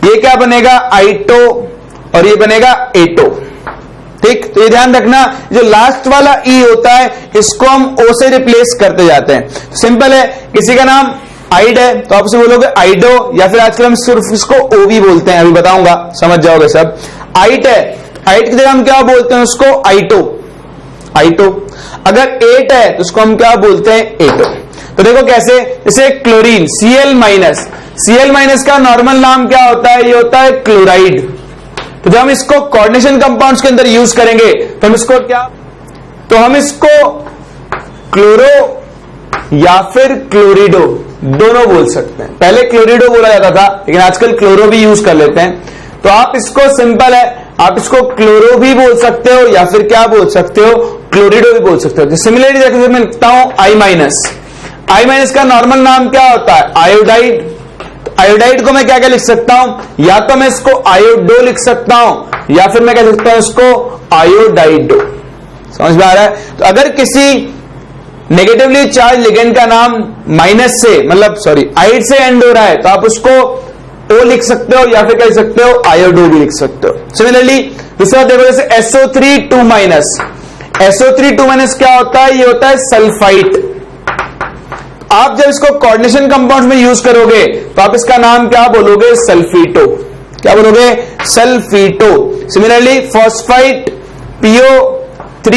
ये क्या बनेगा, आइटो, और ये बनेगा एटो। ठीक, तो ये ध्यान रखना जो लास्ट वाला ई होता है इसको हम ओ से रिप्लेस करते जाते हैं। सिंपल है, किसी का नाम आइड है तो आप उसे बोलोगे आइडो, या फिर आजकल हम सिर्फ इसको ओ भी बोलते हैं, अभी बताऊंगा समझ जाओगे सब। आइट है, आइट की जगह हम क्या बोलते हैं उसको, आइटो, आइटो। अगर 8 है तो उसको हम क्या बोलते हैं, एटो। तो देखो कैसे, जैसे क्लोरीन Cl-, Cl- का नॉर्मल नाम क्या होता है, ये होता है क्लोराइड। तो जब हम इसको कोऑर्डिनेशन कंपाउंड्स के अंदर यूज करेंगे तो हम इसको क्या, तो हम इसको क्लोरो या फिर क्लोरिडो दोनों बोल सकते हैं। पहले क्लोरिडो बोला जाता था लेकिन आजकल क्लोरो भी यूज कर लेते हैं। तो आप इसको, सिंपल है, आप इसको क्लोरो भी बोल सकते हो या फिर क्या बोल सकते हो, क्लोरिडो भी बोल सकते हो। सिमिलरली देखो मैं लिखता हूं I-, का नॉर्मल नाम क्या होता है, आयोडाइड। आयोडाइड को मैं क्या क्या लिख सकता हूं, या तो मैं इसको आयोडो लिख सकता हूं या फिर मैं क्या लिख सकता हूं इसको आयोडाइडो। समझ में आ रहा है। तो अगर किसी नेगेटिवली चार्ज लिगेंड का नाम माइनस से, मतलब सॉरी आइड से एंड हो रहा है, तो आप उसको ओ लिख सकते हो या फिर क्या लिख सकते हो, आयोडो भी लिख सकते हो। सिमिलरली दूसरा देखो, जैसे SO3 2-, SO3 2- क्या होता है, ये होता है सल्फाइट। आप जब इसको कोऑर्डिनेशन कंपाउंड में यूज करोगे तो आप इसका नाम क्या बोलोगे? सल्फीटो। क्या बोलोगे? सल्फीटो। सिमिलरली फॉस्फाइट PO3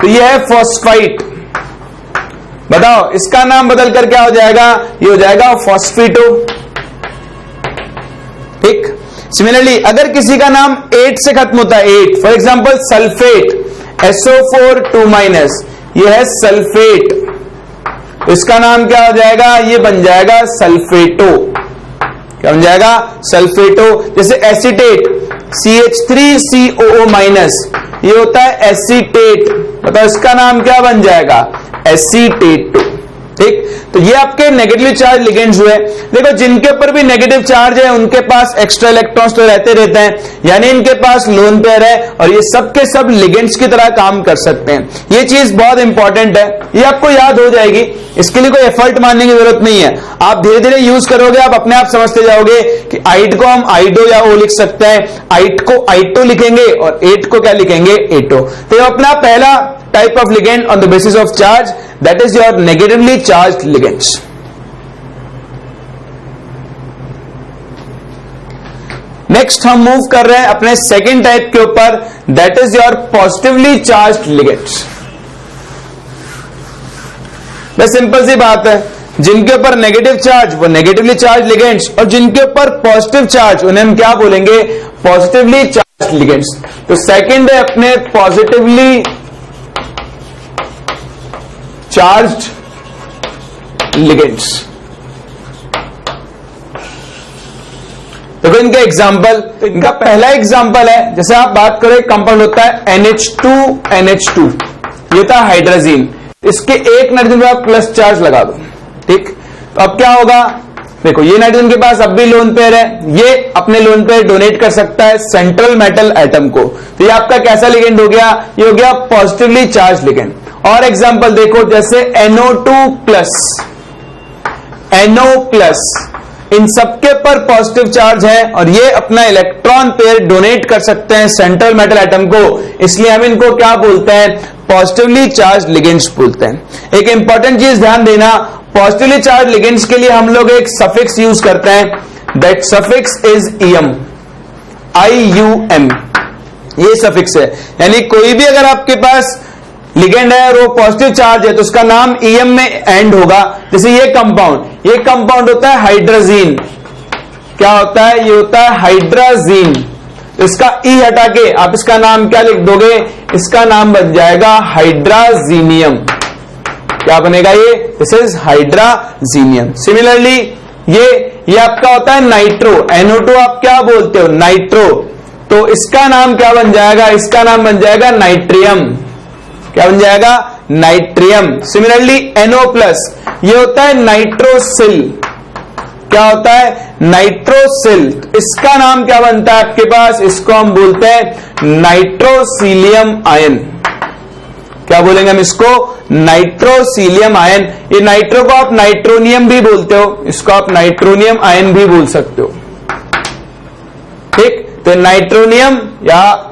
तो ये है फॉस्फाइट। बताओ इसका नाम बदल कर क्या हो जाएगा? ये हो जाएगा फॉस्फेटो। ठीक। सिमिलरली अगर किसी का नाम 8 से खत्म होता है, 8 फॉर एग्जांपल सल्फेट SO4 ये है सल्फेट, तो इसका नाम क्या हो जाएगा? ये बन जाएगा सल्फेटो। क्या बन जाएगा? सल्फेटो। जैसे एसीटेट CH3COO ये होता है एसीटेट, बताओ इसका नाम क्या बन जाएगा? एसीटेटो। ठीक। तो ये आपके नेगेटिवली चार्ज लिगेंड्स हुए। देखो जिनके ऊपर भी नेगेटिव चार्ज है उनके पास एक्स्ट्रा इलेक्ट्रॉन्स तो रहते हैं, यानी इनके पास लोन पेयर है और ये सब के सब लिगेंड्स की तरह काम कर सकते हैं। ये चीज बहुत इंपॉर्टेंट है, ये आपको याद हो जाएगी, इसके लिए कोई एफर्ट मानने की जरूरत नहीं है। आप धीरे धीरे यूज करोगे, आप अपने आप समझते जाओगे कि आइट को हम आइडो या ओ लिख सकते हैं, आइट को आइटो लिखेंगे और एट को क्या लिखेंगे? एटो। तो ये अपना पहला type of ligand on the basis of charge, that is your negatively charged ligands. Next हम मूव कर रहे हैं अपने सेकेंड टाइप के ऊपर, that is your positively charged ligands. बस सिंपल सी बात है, जिनके ऊपर नेगेटिव चार्ज वो नेगेटिवली चार्ज लिगेंड्स और जिनके ऊपर पॉजिटिव चार्ज उन्हें हम क्या बोलेंगे? Positively charge ligands. तो सेकेंड है अपने पॉजिटिवली चार्ज्ड लिगेंड्स। देखो इनका एग्जाम्पल, इनका पहला एग्जाम्पल है, जैसे आप बात करें कंपाउंड होता है NH2NH2, ये था हाइड्रोजीन, इसके एक नाइट्रोजन पे आप प्लस चार्ज लगा दो। ठीक। तो अब क्या होगा? देखो ये नाइट्रोजन के पास अब भी लोन पेयर है, ये अपने लोन पेयर डोनेट कर सकता है सेंट्रल मेटल एटम को, तो ये आपका कैसा लिगेंड हो गया? ये हो गया पॉजिटिवली चार्ज लिगेंड। और एग्जांपल देखो जैसे NO2+, NO+, इन सबके पर पॉजिटिव चार्ज है और ये अपना इलेक्ट्रॉन पेयर डोनेट कर सकते हैं सेंट्रल मेटल एटम को, इसलिए हम इनको क्या बोलते हैं? पॉजिटिवली चार्ज लिगेंड्स बोलते हैं। एक इंपॉर्टेंट चीज ध्यान देना, पॉजिटिवली चार्ज लिगेंड्स के लिए हम लोग एक सफिक्स यूज करते हैं, that suffix is IUM, IUM, ये सफिक्स है। यानी कोई भी अगर आपके पास लिगेंड है और वो पॉजिटिव चार्ज है तो उसका नाम EM में एंड होगा। जैसे ये कंपाउंड होता है हाइड्रोजीन। क्या होता है? ये होता है हाइड्रोजीन। तो इसका E हटा के आप इसका नाम क्या लिख दोगे? इसका नाम बन जाएगा हाइड्राजीनियम। क्या बनेगा ये? This is हाइड्राजीनियम। सिमिलरली ये आपका होता है नाइट्रो, NO2 आप क्या बोलते हो? नाइट्रो। तो इसका नाम क्या बन जाएगा? इसका नाम बन जाएगा नाइट्रियम। क्या बन जाएगा? नाइट्रियम। सिमिलरली NO+, ये होता है नाइट्रोसिल। क्या होता है? नाइट्रोसिल। इसका नाम क्या बनता है आपके पास? इसको हम बोलते हैं नाइट्रोसीलियम आयन। क्या बोलेंगे हम इसको? नाइट्रोसीलियम आयन। ये नाइट्रो को आप नाइट्रोनियम भी बोलते हो, इसको आप नाइट्रोनियम आयन भी बोल सकते हो। ठीक। तो नाइट्रोनियम या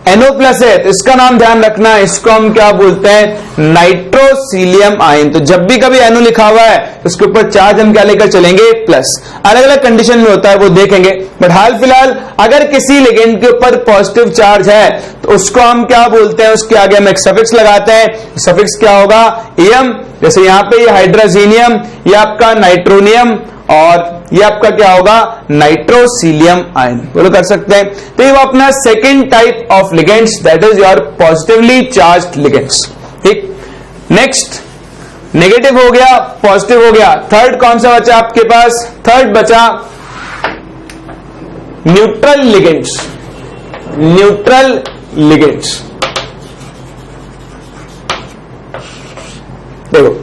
NO+ है तो इसका नाम ध्यान रखना, इसको हम क्या बोलते हैं? नाइट्रोसीलियम आयन। तो जब भी कभी NO लिखा हुआ है तो उसके ऊपर चार्ज हम क्या लेकर चलेंगे? प्लस। अलग अलग कंडीशन में होता है वो देखेंगे, बट हाल फिलहाल अगर किसी लिगेंड के ऊपर पॉजिटिव चार्ज है तो उसको हम क्या बोलते हैं? उसके आगे हम एक सफिक्स लगाते हैं, सफिक्स क्या होगा? EM। जैसे यहां पे ये हाइड्रोजीनियम, ये आपका नाइट्रोनियम और ये आपका क्या होगा? नाइट्रोसीलियम आयन। बोलो कर सकते हैं। तो ये वो अपना second type of ligands, that is your positively charged ligands. ठीक। नेक्स्ट नेगेटिव हो गया, पॉजिटिव हो गया, थर्ड कौन सा बचा आपके पास? थर्ड बचा न्यूट्रल लिगेंड्स। Neutral ligands. देखो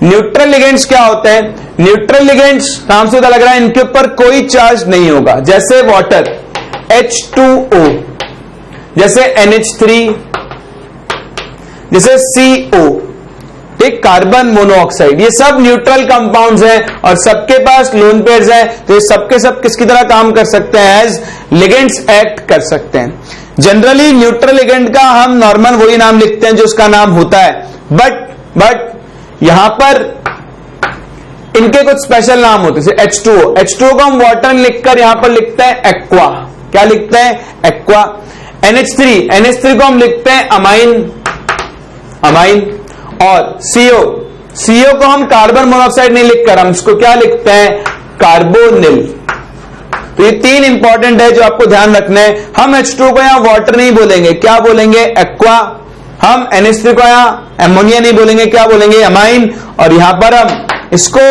न्यूट्रल लिगेंड्स क्या होते हैं? न्यूट्रल लिगेंड्स नाम से पता लग रहा है इनके ऊपर कोई चार्ज नहीं होगा, जैसे वाटर H2O, जैसे NH3, जैसे CO, ठीक, कार्बन मोनोऑक्साइड, ये सब न्यूट्रल कंपाउंड्स हैं और सबके पास लोन पेयर्स हैं, तो ये सबके सब किसकी तरह काम कर सकते हैं? एज लिगेंड्स एक्ट कर सकते हैं। जनरली न्यूट्रल लिगेंड का हम नॉर्मल वही नाम लिखते हैं जो उसका नाम होता है, बट यहां पर इनके कुछ स्पेशल नाम होते हैं, H2O। H2O को हम वाटर लिखकर यहां पर लिखते हैं एक्वा। क्या लिखते हैं? एक्वा। NH3 को हम लिखते हैं अमाइन। और CO को हम कार्बन मोनोऑक्साइड नहीं लिखकर हम इसको क्या लिखते हैं? कार्बोनिल। तो ये तीन इंपॉर्टेंट है जो आपको ध्यान रखना है। हम H2O को यहां वाटर नहीं बोलेंगे, क्या बोलेंगे? एक्वा। हम NH3 को यहां एमोनिया नहीं बोलेंगे, क्या बोलेंगे? अमाइन। और यहां पर हम इसको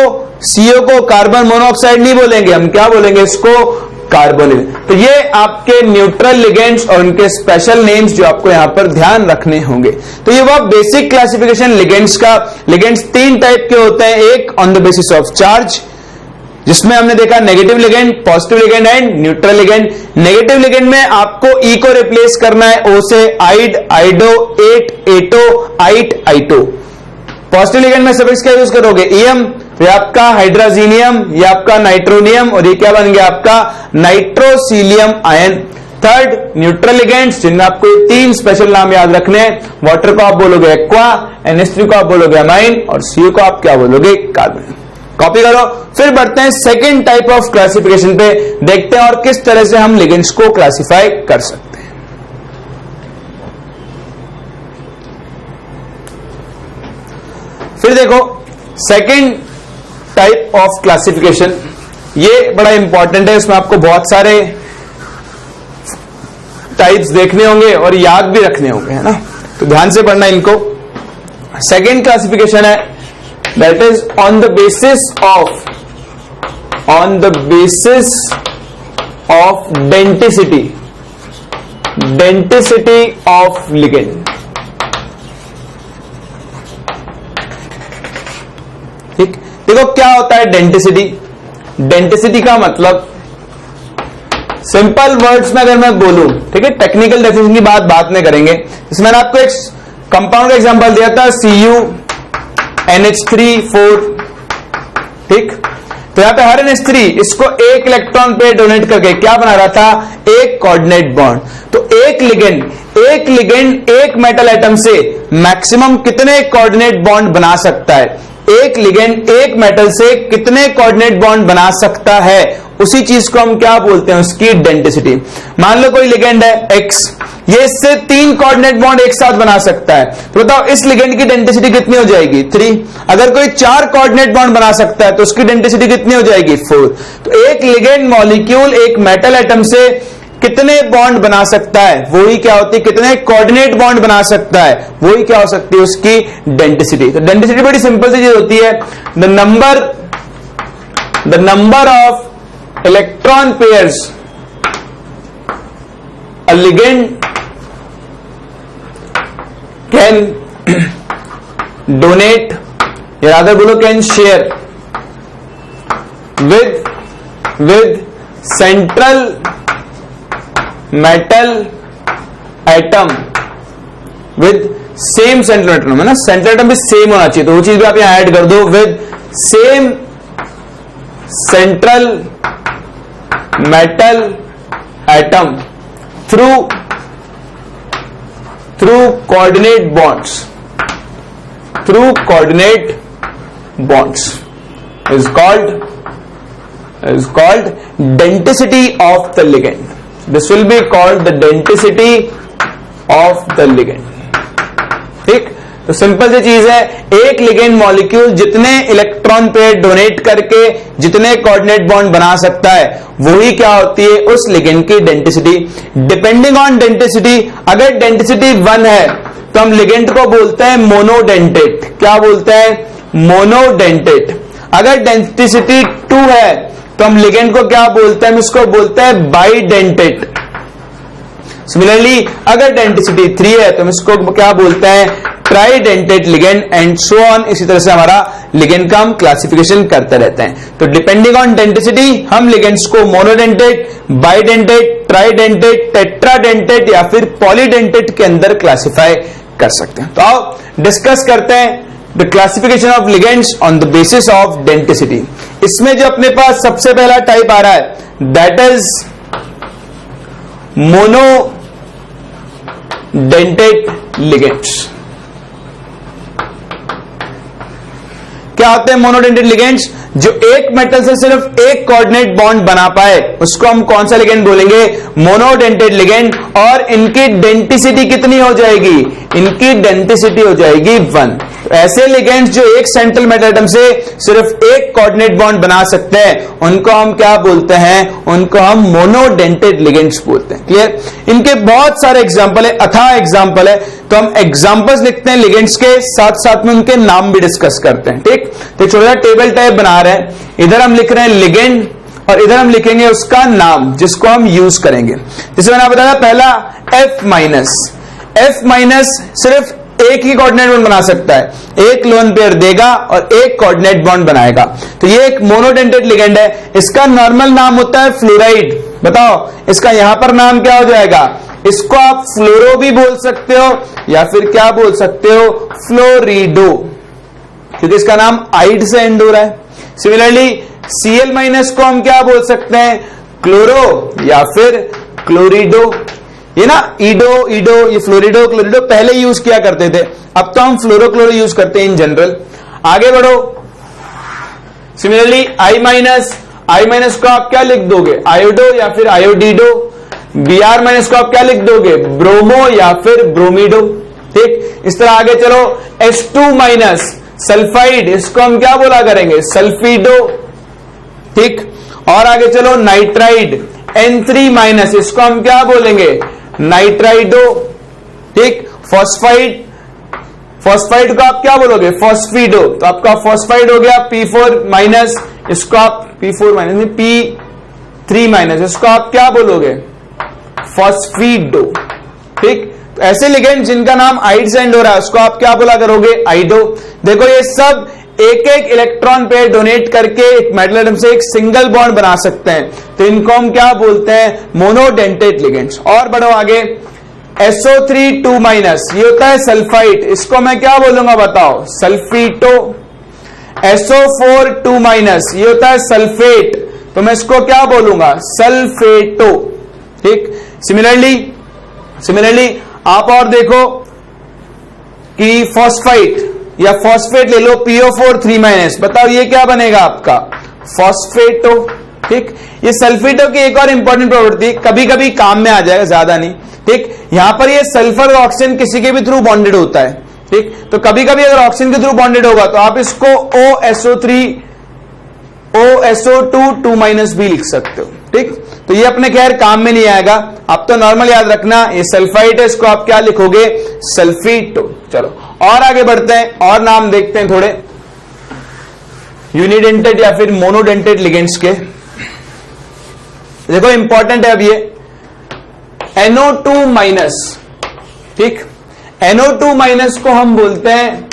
CO को कार्बन मोनोऑक्साइड नहीं बोलेंगे, हम क्या बोलेंगे? इसको कार्बोनिल। तो ये आपके न्यूट्रल लिगेंड्स और उनके स्पेशल नेम्स जो आपको यहां पर ध्यान रखने होंगे। तो ये वह बेसिक क्लासिफिकेशन लिगेंड्स का। लिगेंड्स तीन टाइप के होते हैं, एक on the basis of charge, जिसमें हमने देखा negative ligand, positive ligand and neutral ligand. Negative ligand में आपको ई को रिप्लेस करना है ओ से, आइड, आइडो, एटो, आइटो। पॉजिटिव लिगेंड में सफिक्स क्या यूज करोगे? ईएम। तो ये आपका हाइड्रोजीनियम, ये आपका नाइट्रोनियम, और ये क्या बन गया? आपका नाइट्रोसीलियम आयन। थर्ड, न्यूट्रल लिगेंड्स, जिनमें आपको ये तीन स्पेशल नाम याद रखने हैं। वाटर को आप बोलोगे एक्वा, NH3 को आप बोलोगे अमाइन, और CO को आप क्या बोलोगे? कार्बन। कॉपी करो। फिर बढ़ते हैं सेकेंड टाइप ऑफ क्लासिफिकेशन पे, देखते हैं और किस तरह से हम लिगेंड्स को क्लासिफाई कर सकते हैं। फिर देखो सेकेंड टाइप ऑफ क्लासिफिकेशन, ये बड़ा इंपॉर्टेंट है। इसमें आपको बहुत सारे टाइप्स देखने होंगे और याद भी रखने होंगे, है ना? तो ध्यान से पढ़ना इनको। सेकेंड क्लासिफिकेशन है that is on the basis of denticity of ligand। ठीक, देखो क्या होता है डेंटिसिटी। डेंटिसिटी का मतलब सिंपल वर्ड्स में अगर मैं बोलूं, ठीक है, टेक्निकल डेफिनेशन की बात में करेंगे। इसमें मैंने आपको एक कंपाउंड का एग्जांपल दिया था, CuNH3 4। ठीक, तो यहां पे हर NH3 इसको एक इलेक्ट्रॉन पे डोनेट करके क्या बना रहा था? एक कोऑर्डिनेट बॉन्ड। तो एक लिगेंड एक मेटल एटम से मैक्सिमम कितने कोऑर्डिनेट बॉन्ड बना सकता है? एक लिगेंड एक मेटल से कितने कोऑर्डिनेट बॉन्ड बना सकता है, उसी चीज को हम क्या बोलते हैं? उसकी डेंटिसिटी। मान लो कोई लिगेंड है X, ये इससे 3 कोऑर्डिनेट बॉन्ड एक साथ बना सकता है, तो बताओ इस लिगेंड की डेंसिटी कितनी हो जाएगी? 3। अगर कोई 4 कोऑर्डिनेट बॉन्ड बना सकता है तो उसकी डेंसिटी कितनी हो जाएगी? 4। तो एक लिगेंड मॉलिक्यूल एक मेटल एटम से कितने बॉन्ड बना सकता है, वही क्या होती है? कितने कोऑर्डिनेट बॉन्ड बना सकता है, वही क्या हो सकती है? उसकी डेंसिटी। तो डेंसिटी बड़ी सिंपल सी चीज होती है, the number of electron pairs a ligand can donate, या rather बोलो can share with central metal atom with same central atom, है ना? central atom भी सेम होना चाहिए, तो वो चीज भी आप यहां ऐड कर दो, with same central metal atom through coordinate bonds is called denticity of the ligand. This will be called the denticity of the ligand। ठीक, तो सिंपल सी चीज है, एक लिगेंड मॉलिक्यूल जितने इलेक्ट्रॉन पेयर डोनेट करके जितने कोऑर्डिनेट बॉन्ड बना सकता है, वही क्या होती है? उस लिगेंड की डेंटिसिटी। डिपेंडिंग ऑन डेंटिसिटी, अगर डेंटिसिटी 1 है तो हम लिगेंड को बोलते हैं मोनोडेंटेट। क्या बोलते हैं? मोनोडेंटेट। अगर डेंटिसिटी 2 है तो हम लिगेंड को क्या बोलते हैं? हम इसको बोलते हैं बाइडेंटेट। सिमिलरली अगर डेंटिसिटी 3 है तो हम इसको क्या बोलते हैं? Tridentate ligand, and so on. इसी तरह से हमारा लिगेंड का हम क्लासिफिकेशन करते रहते हैं। तो डिपेंडिंग ऑन डेंटिसिटी हम लिगेंड्स को मोनोडेंटेट, बाइडेंटेट, ट्राइडेंटेट, टेट्राडेंटेट या फिर पॉलीडेंटेट के अंदर क्लासिफाई कर सकते हैं। तो आओ डिस्कस करते हैं the classification of ligands on the basis of denticity. इसमें जो अपने पास सबसे पहला टाइप आ रहा है, दैट इज मोनोडेंटेट लिगेंड्स। क्या होते हैं मोनोडेंटेड लिगेंड्स? जो एक मेटल से सिर्फ एक कोऑर्डिनेट बॉन्ड बना पाए उसको हम कौन सा लिगेंड बोलेंगे? Monodentate ligand. और इनकी डेंसिटी कितनी हो जाएगी? इनकी डेंसिटी हो जाएगी 1। ऐसे लिगेंड्स जो एक सेंट्रल मेटल एटम से सिर्फ एक कोऑर्डिनेट बॉन्ड बना सकते हैं उनको हम क्या बोलते हैं? उनको हम मोनोडेंटेड लिगेंड्स बोलते हैं। क्लियर? इनके बहुत सारे एग्जांपल है, अथाह एग्जांपल है, तो हम एग्जांपल्स लिखते हैं लिगेंड्स के, साथ साथ में उनके नाम भी डिस्कस करते हैं। ठीक, तो छोटा टेबल टाइप बना रहे हैं, इधर हम लिख रहे हैं लिगेंड और इधर हम लिखेंगे उसका नाम जिसको हम यूज करेंगे। जैसे मैंने बताया पहला F माइनस सिर्फ एक ही कोऑर्डिनेट बॉन्ड बना सकता है, एक लोन पेयर देगा और एक कोऑर्डिनेट बॉन्ड बनाएगा, तो ये एक मोनोडेंटेड लिगेंड है। इसका नॉर्मल नाम होता है फ्लोराइड। बताओ इसका यहां पर नाम क्या हो जाएगा? इसको आप फ्लोरो भी बोल सकते हो या फिर क्या बोल सकते हो? फ्लोरिडो, क्योंकि इसका नाम आइड से एंड हो रहा है। सिमिलरली Cl माइनस को हम क्या बोल सकते हैं? क्लोरो या फिर क्लोरिडो। ये ना ईडो ये फ्लोरिडो क्लोरिडो पहले यूज किया करते थे, अब तो हम फ्लोरो क्लोरो यूज करते हैं इन जनरल। आगे बढ़ो। सिमिलरली I माइनस को आप क्या लिख दोगे? आयोडो या फिर आयोडीडो। Br माइनस को आप क्या लिख दोगे? ब्रोमो या फिर ब्रोमीडो। ठीक, इस तरह आगे चलो। H2 माइनस सल्फाइड, इसको हम क्या बोला करेंगे? सल्फीडो। ठीक, और आगे चलो नाइट्राइड N3 माइनस, इसको हम क्या बोलेंगे? नाइट्राइडो। ठीक, फॉस्फाइड को आप क्या बोलोगे? फॉस्फीडो। तो आपका फॉस्फाइड हो गया P4 माइनस, इसको आप P4 माइनस P3 माइनस, इसको आप क्या बोलोगे? फॉस्फीडो। ठीक, तो ऐसे लिगेंड जिनका नाम आइड से एंड हो रहा है उसको आप क्या बोला करोगे? आइडो। देखो ये सब एक एक इलेक्ट्रॉन पेयर डोनेट करके एक मेटल एटम से एक सिंगल बॉन्ड बना सकते हैं, तो इनको हम क्या बोलते हैं? Monodentate ligands. और बढ़ो आगे। SO3 2 माइनस, ये होता है सल्फाइड, इसको मैं क्या बोलूंगा बताओ? सल्फीटो। SO4 2 माइनस, ये होता है सल्फेट, तो मैं इसको क्या बोलूंगा? सल्फेटो। ठीक, सिमिलरली आप और देखो कि फॉस्फाइट या फॉस्फेट ले लो, PO4 3 माइनस, बताओ ये क्या बनेगा आपका? फॉस्फेटो। ठीक, ये सल्फेटो की एक और इंपॉर्टेंट प्रॉपर्टी, कभी कभी काम में आ जाएगा, ज्यादा नहीं। ठीक, यहां पर ये सल्फर और ऑक्सीजन किसी के भी थ्रू बॉन्डेड होता है। ठीक, तो कभी कभी अगर ऑक्सीजन के थ्रू बॉन्डेड होगा तो आप इसको OSO2 2 माइनस भी लिख सकते हो। ठीक, तो ये अपने खैर काम में नहीं आएगा, आप तो नॉर्मल याद रखना, ये सल्फाइड है, इसको आप क्या लिखोगे? सल्फीटो। चलो और आगे बढ़ते हैं और नाम देखते हैं थोड़े यूनिडेंटेड या फिर मोनोडेंटेड लिगेंड्स के। देखो इंपॉर्टेंट है अब ये NO2 माइनस। ठीक, NO2 माइनस को हम बोलते हैं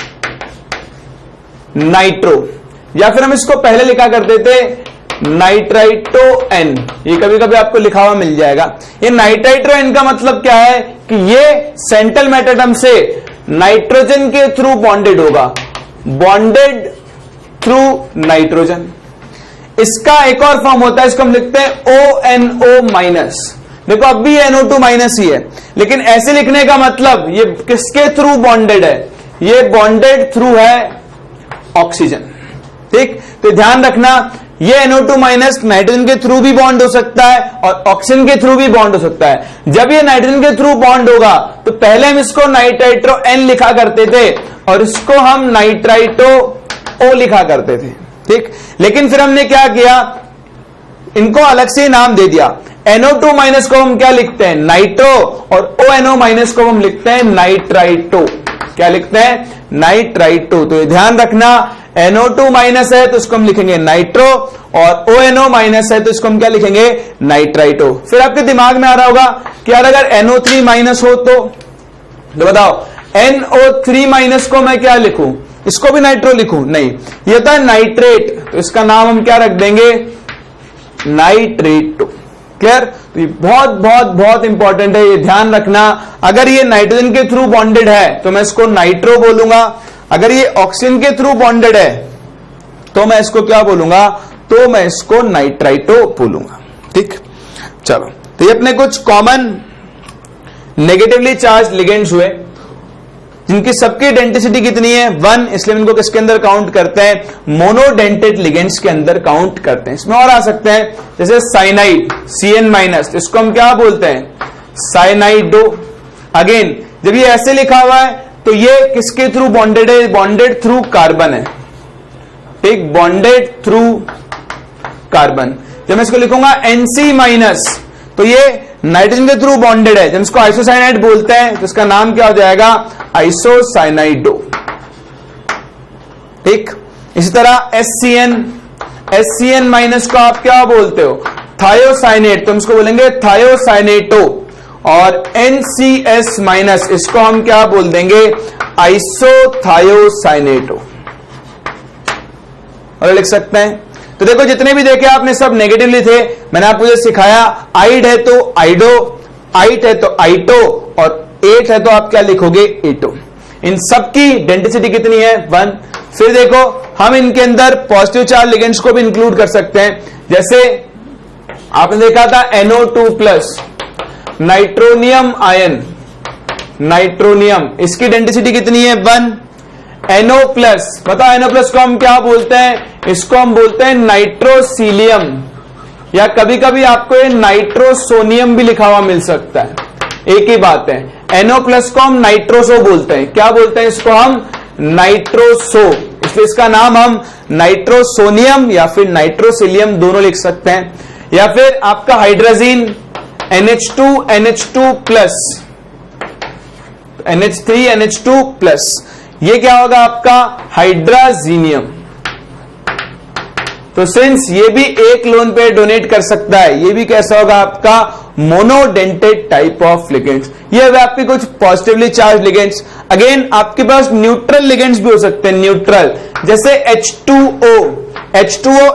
नाइट्रो, या फिर हम इसको पहले लिखा करते थे नाइट्राइटो N। ये कभी कभी आपको लिखा हुआ मिल जाएगा। ये नाइट्राइटो N का मतलब क्या है कि ये सेंट्रल मेटल एटम से नाइट्रोजन के थ्रू बॉन्डेड होगा, बॉन्डेड थ्रू नाइट्रोजन। इसका एक और फॉर्म होता है, इसको हम लिखते हैं ONO माइनस। देखो अब भी NO2 माइनस ही है, लेकिन ऐसे लिखने का मतलब ये किसके थ्रू बॉन्डेड है? ये बॉन्डेड थ्रू है ऑक्सीजन। ठीक, तो ध्यान रखना ये NO2 माइनस नाइट्रोजन के थ्रू भी बॉन्ड हो सकता है और ऑक्सीजन के थ्रू भी बॉन्ड हो सकता है। जब ये नाइट्रोजन के थ्रू बॉन्ड होगा तो पहले हम इसको नाइट्राइट्रो N लिखा करते थे और इसको हम नाइट्राइटो O लिखा करते थे। ठीक, लेकिन फिर हमने क्या किया? इनको अलग से नाम दे दिया। NO2 माइनस को हम क्या लिखते हैं? नाइट्रो, और ONO माइनस को हम लिखते हैं नाइट्राइटो। क्या लिखते हैं? नाइट्राइटो। तो ये ध्यान रखना, NO2 माइनस है तो इसको हम लिखेंगे नाइट्रो, और ONO माइनस है तो इसको हम क्या लिखेंगे? नाइट्राइटो। फिर आपके दिमाग में आ रहा होगा कि यार अगर NO3 माइनस हो तो बताओ NO3 माइनस को मैं क्या लिखूं? इसको भी नाइट्रो लिखूं? नहीं, ये होता है नाइट्रेट, तो इसका नाम हम क्या रख देंगे? नाइट्रेटो। क्लियर? तो ये बहुत बहुत बहुत इंपॉर्टेंट है, ये ध्यान रखना। अगर ये नाइट्रोजन के थ्रू बॉन्डेड है तो मैं इसको नाइट्रो बोलूंगा, अगर ये ऑक्सीजन के थ्रू बॉन्डेड है तो मैं इसको क्या बोलूंगा? तो मैं इसको नाइट्राइटो बोलूंगा। ठीक, चलो, तो ये अपने कुछ कॉमन नेगेटिवली चार्ज लिगेंड्स हुए। जिनकी सबकी आइडेंटिसिटी कितनी है 1, इसलिए इनको किसके अंदर काउंट करते हैं, मोनोडेंटेड लिगेंड्स के अंदर काउंट करते हैं। इसमें और आ सकते हैं जैसे साइनाइड CN-, इसको हम क्या बोलते हैं, साइनाइडो। अगेन जब ये ऐसे लिखा हुआ है तो ये किसके थ्रू बॉन्डेड है, बॉन्डेड थ्रू कार्बन है, ठीक, बॉन्डेड थ्रू कार्बन। जब मैं इसको लिखूंगा NC-, तो ये नाइट्रोजन के थ्रू बॉन्डेड है, जब इसको आइसोसाइनाइड बोलते हैं तो इसका नाम क्या हो जाएगा, आइसोसाइनाइडो, ठीक। इसी तरह SCN- को आप क्या बोलते हो, थायोसाइनेट, तो हम इसको बोलेंगे थायोसाइनेटो। और NCS-, इसको हम क्या बोल देंगे, आइसोथायोसाइनेटो, और लिख सकते हैं। तो देखो जितने भी देखे आपने सब नेगेटिवली थे, मैंने आपको ये सिखाया, आइड है तो आइडो, आइट है तो आइटो, और एट है तो आप क्या लिखोगे, एटो। इन सब की डेंसिटी कितनी है 1। फिर देखो हम इनके अंदर पॉजिटिव चार्ज लिगेंड्स को भी इंक्लूड कर सकते हैं, जैसे आपने देखा था NO2+, नाइट्रोनियम आयन, नाइट्रोनियम, इसकी डेंसिटी कितनी है 1। NO+, बताओ NO+ को हम क्या बोलते हैं, इसको हम बोलते हैं नाइट्रोसीलियम, या कभी कभी आपको ये नाइट्रोसोनियम भी लिखा हुआ मिल सकता है, एक ही बात है। NO+ को हम नाइट्रोसो बोलते हैं, क्या बोलते हैं इसको हम, नाइट्रोसो, इसलिए इसका नाम हम नाइट्रोसोनियम या फिर नाइट्रोसिलियम दोनों लिख सकते हैं। या फिर आपका हाइड्रोजन NH2+, NH3NH2+, ये क्या होगा आपका हाइड्राजीनियम। तो सिंस ये भी एक लोन पे डोनेट कर सकता है, ये भी कैसा होगा आपका मोनोडेंटेड टाइप ऑफ लिगेंड्स। ये है आपके कुछ पॉजिटिवली चार्ज लिगेंड्स। अगेन आपके पास न्यूट्रल लिगेंड्स भी हो सकते हैं, न्यूट्रल, जैसे H2O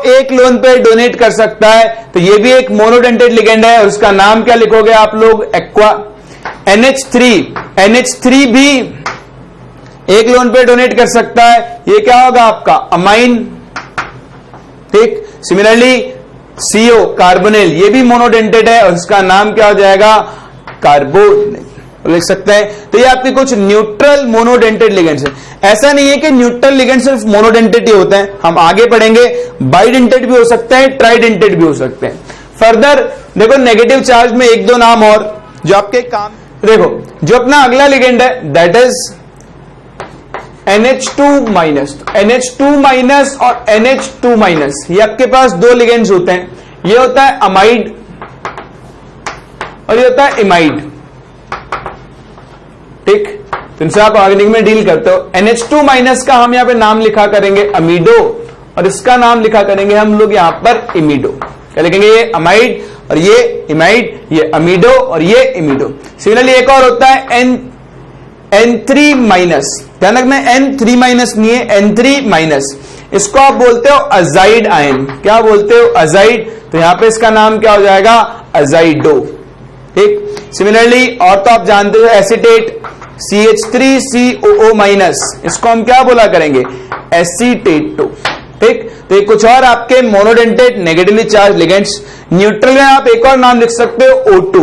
एक लोन पे डोनेट कर सकता है, तो ये भी एक मोनोडेंटेड लिगेंड है, और उसका नाम क्या लिखोगे आप लोग, एक्वा। NH3 भी एक लोन पे डोनेट कर सकता है, ये क्या होगा आपका अमाइन, ठीक। सिमिलरली CO कार्बोनिल, ये भी मोनोडेंटेड है, और इसका नाम क्या हो जाएगा, कार्बोनिल, लिख सकते हैं। तो ये आपके कुछ न्यूट्रल मोनोडेंटेड लिगेंड्स हैं। ऐसा नहीं है कि न्यूट्रल लिगेंड सिर्फ मोनोडेंटेड ही होते हैं, हम आगे पढ़ेंगे बाइडेंटेड भी हो सकते हैं, ट्राइडेंटेड भी हो सकते हैं। फर्दर देखो नेगेटिव चार्ज में एक दो नाम और जो आपके काम, देखो जो अपना अगला लिगेंड है दैट इज NH2-, NH2- और NH2-, ये आपके पास दो लिगेंड्स होते हैं, ये होता है अमाइड और ये होता है इमाइड, ठीक। तो इनसे आप ऑर्गेनिक में डील करते हो। NH2- का हम यहां पे नाम लिखा करेंगे अमीडो, और इसका नाम लिखा करेंगे हम लोग यहां पर इमिडो। क्या लिखेंगे, ये अमाइड और ये इमाइड, ये अमीडो और ये इमिडो। सिमिलरली एक और होता है N3-, ध्यान रखना N3- नहीं है, N3-, इसको आप बोलते हो अजाइड आयन। क्या बोलते हो, अजाइड, तो यहां पे इसका नाम क्या हो जाएगा, अजाइडो, ठीक। सिमिलरली और तो आप जानते हो एसिटेट CH3COO-, इसको हम क्या बोला करेंगे, एसीटेटो, ठीक। तो ये कुछ और आपके monodentate negatively charge ligands. Neutral में आप एक और नाम लिख सकते हो O2।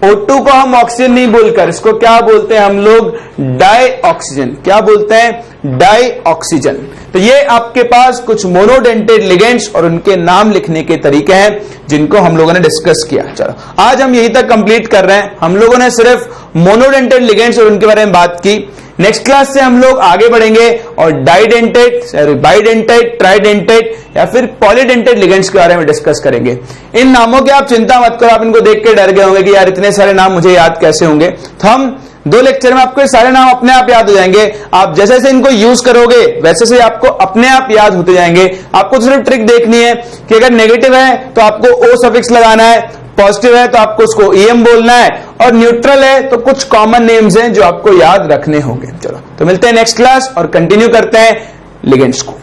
O2 को हम ऑक्सीजन नहीं बोलकर इसको क्या बोलते हैं हम लोग, डाई ऑक्सीजन। क्या बोलते हैं, डाई ऑक्सीजन। तो ये आपके पास कुछ मोनोडेंटेड लिगेंड्स और उनके नाम लिखने के तरीके हैं जिनको हम लोगों ने डिस्कस किया। चलो आज हम यहीं तक कंप्लीट कर रहे हैं। हम लोगों ने सिर्फ मोनोडेंटेड लिगेंड्स और उनके बारे में बात की। नेक्स्ट क्लास से हम लोग आगे बढ़ेंगे और डाइडेंटेड, बाइडेंटेड, ट्राइडेंटेड या फिर पॉलीडेंटेड लिगेंड्स के बारे में डिस्कस करेंगे। इन नामों की आप चिंता मत करो, आप इनको देख के डर गए होंगे कि यार इतने सारे नाम मुझे याद कैसे होंगे। तो हम 2 लेक्चर में आपको ये सारे नाम अपने आप याद हो जाएंगे। आप जैसे जैसे इनको यूज करोगे वैसे से आपको अपने आप याद होते जाएंगे। आपको सिर्फ ट्रिक देखनी है कि अगर नेगेटिव है तो आपको O सफिक्स लगाना है, पॉजिटिव है तो आपको उसको EM बोलना है, और न्यूट्रल है तो कुछ कॉमन नेम्स हैं जो आपको याद रखने होंगे। चलो तो मिलते हैं नेक्स्ट क्लास और कंटिन्यू करते हैं लिगेंड्स को।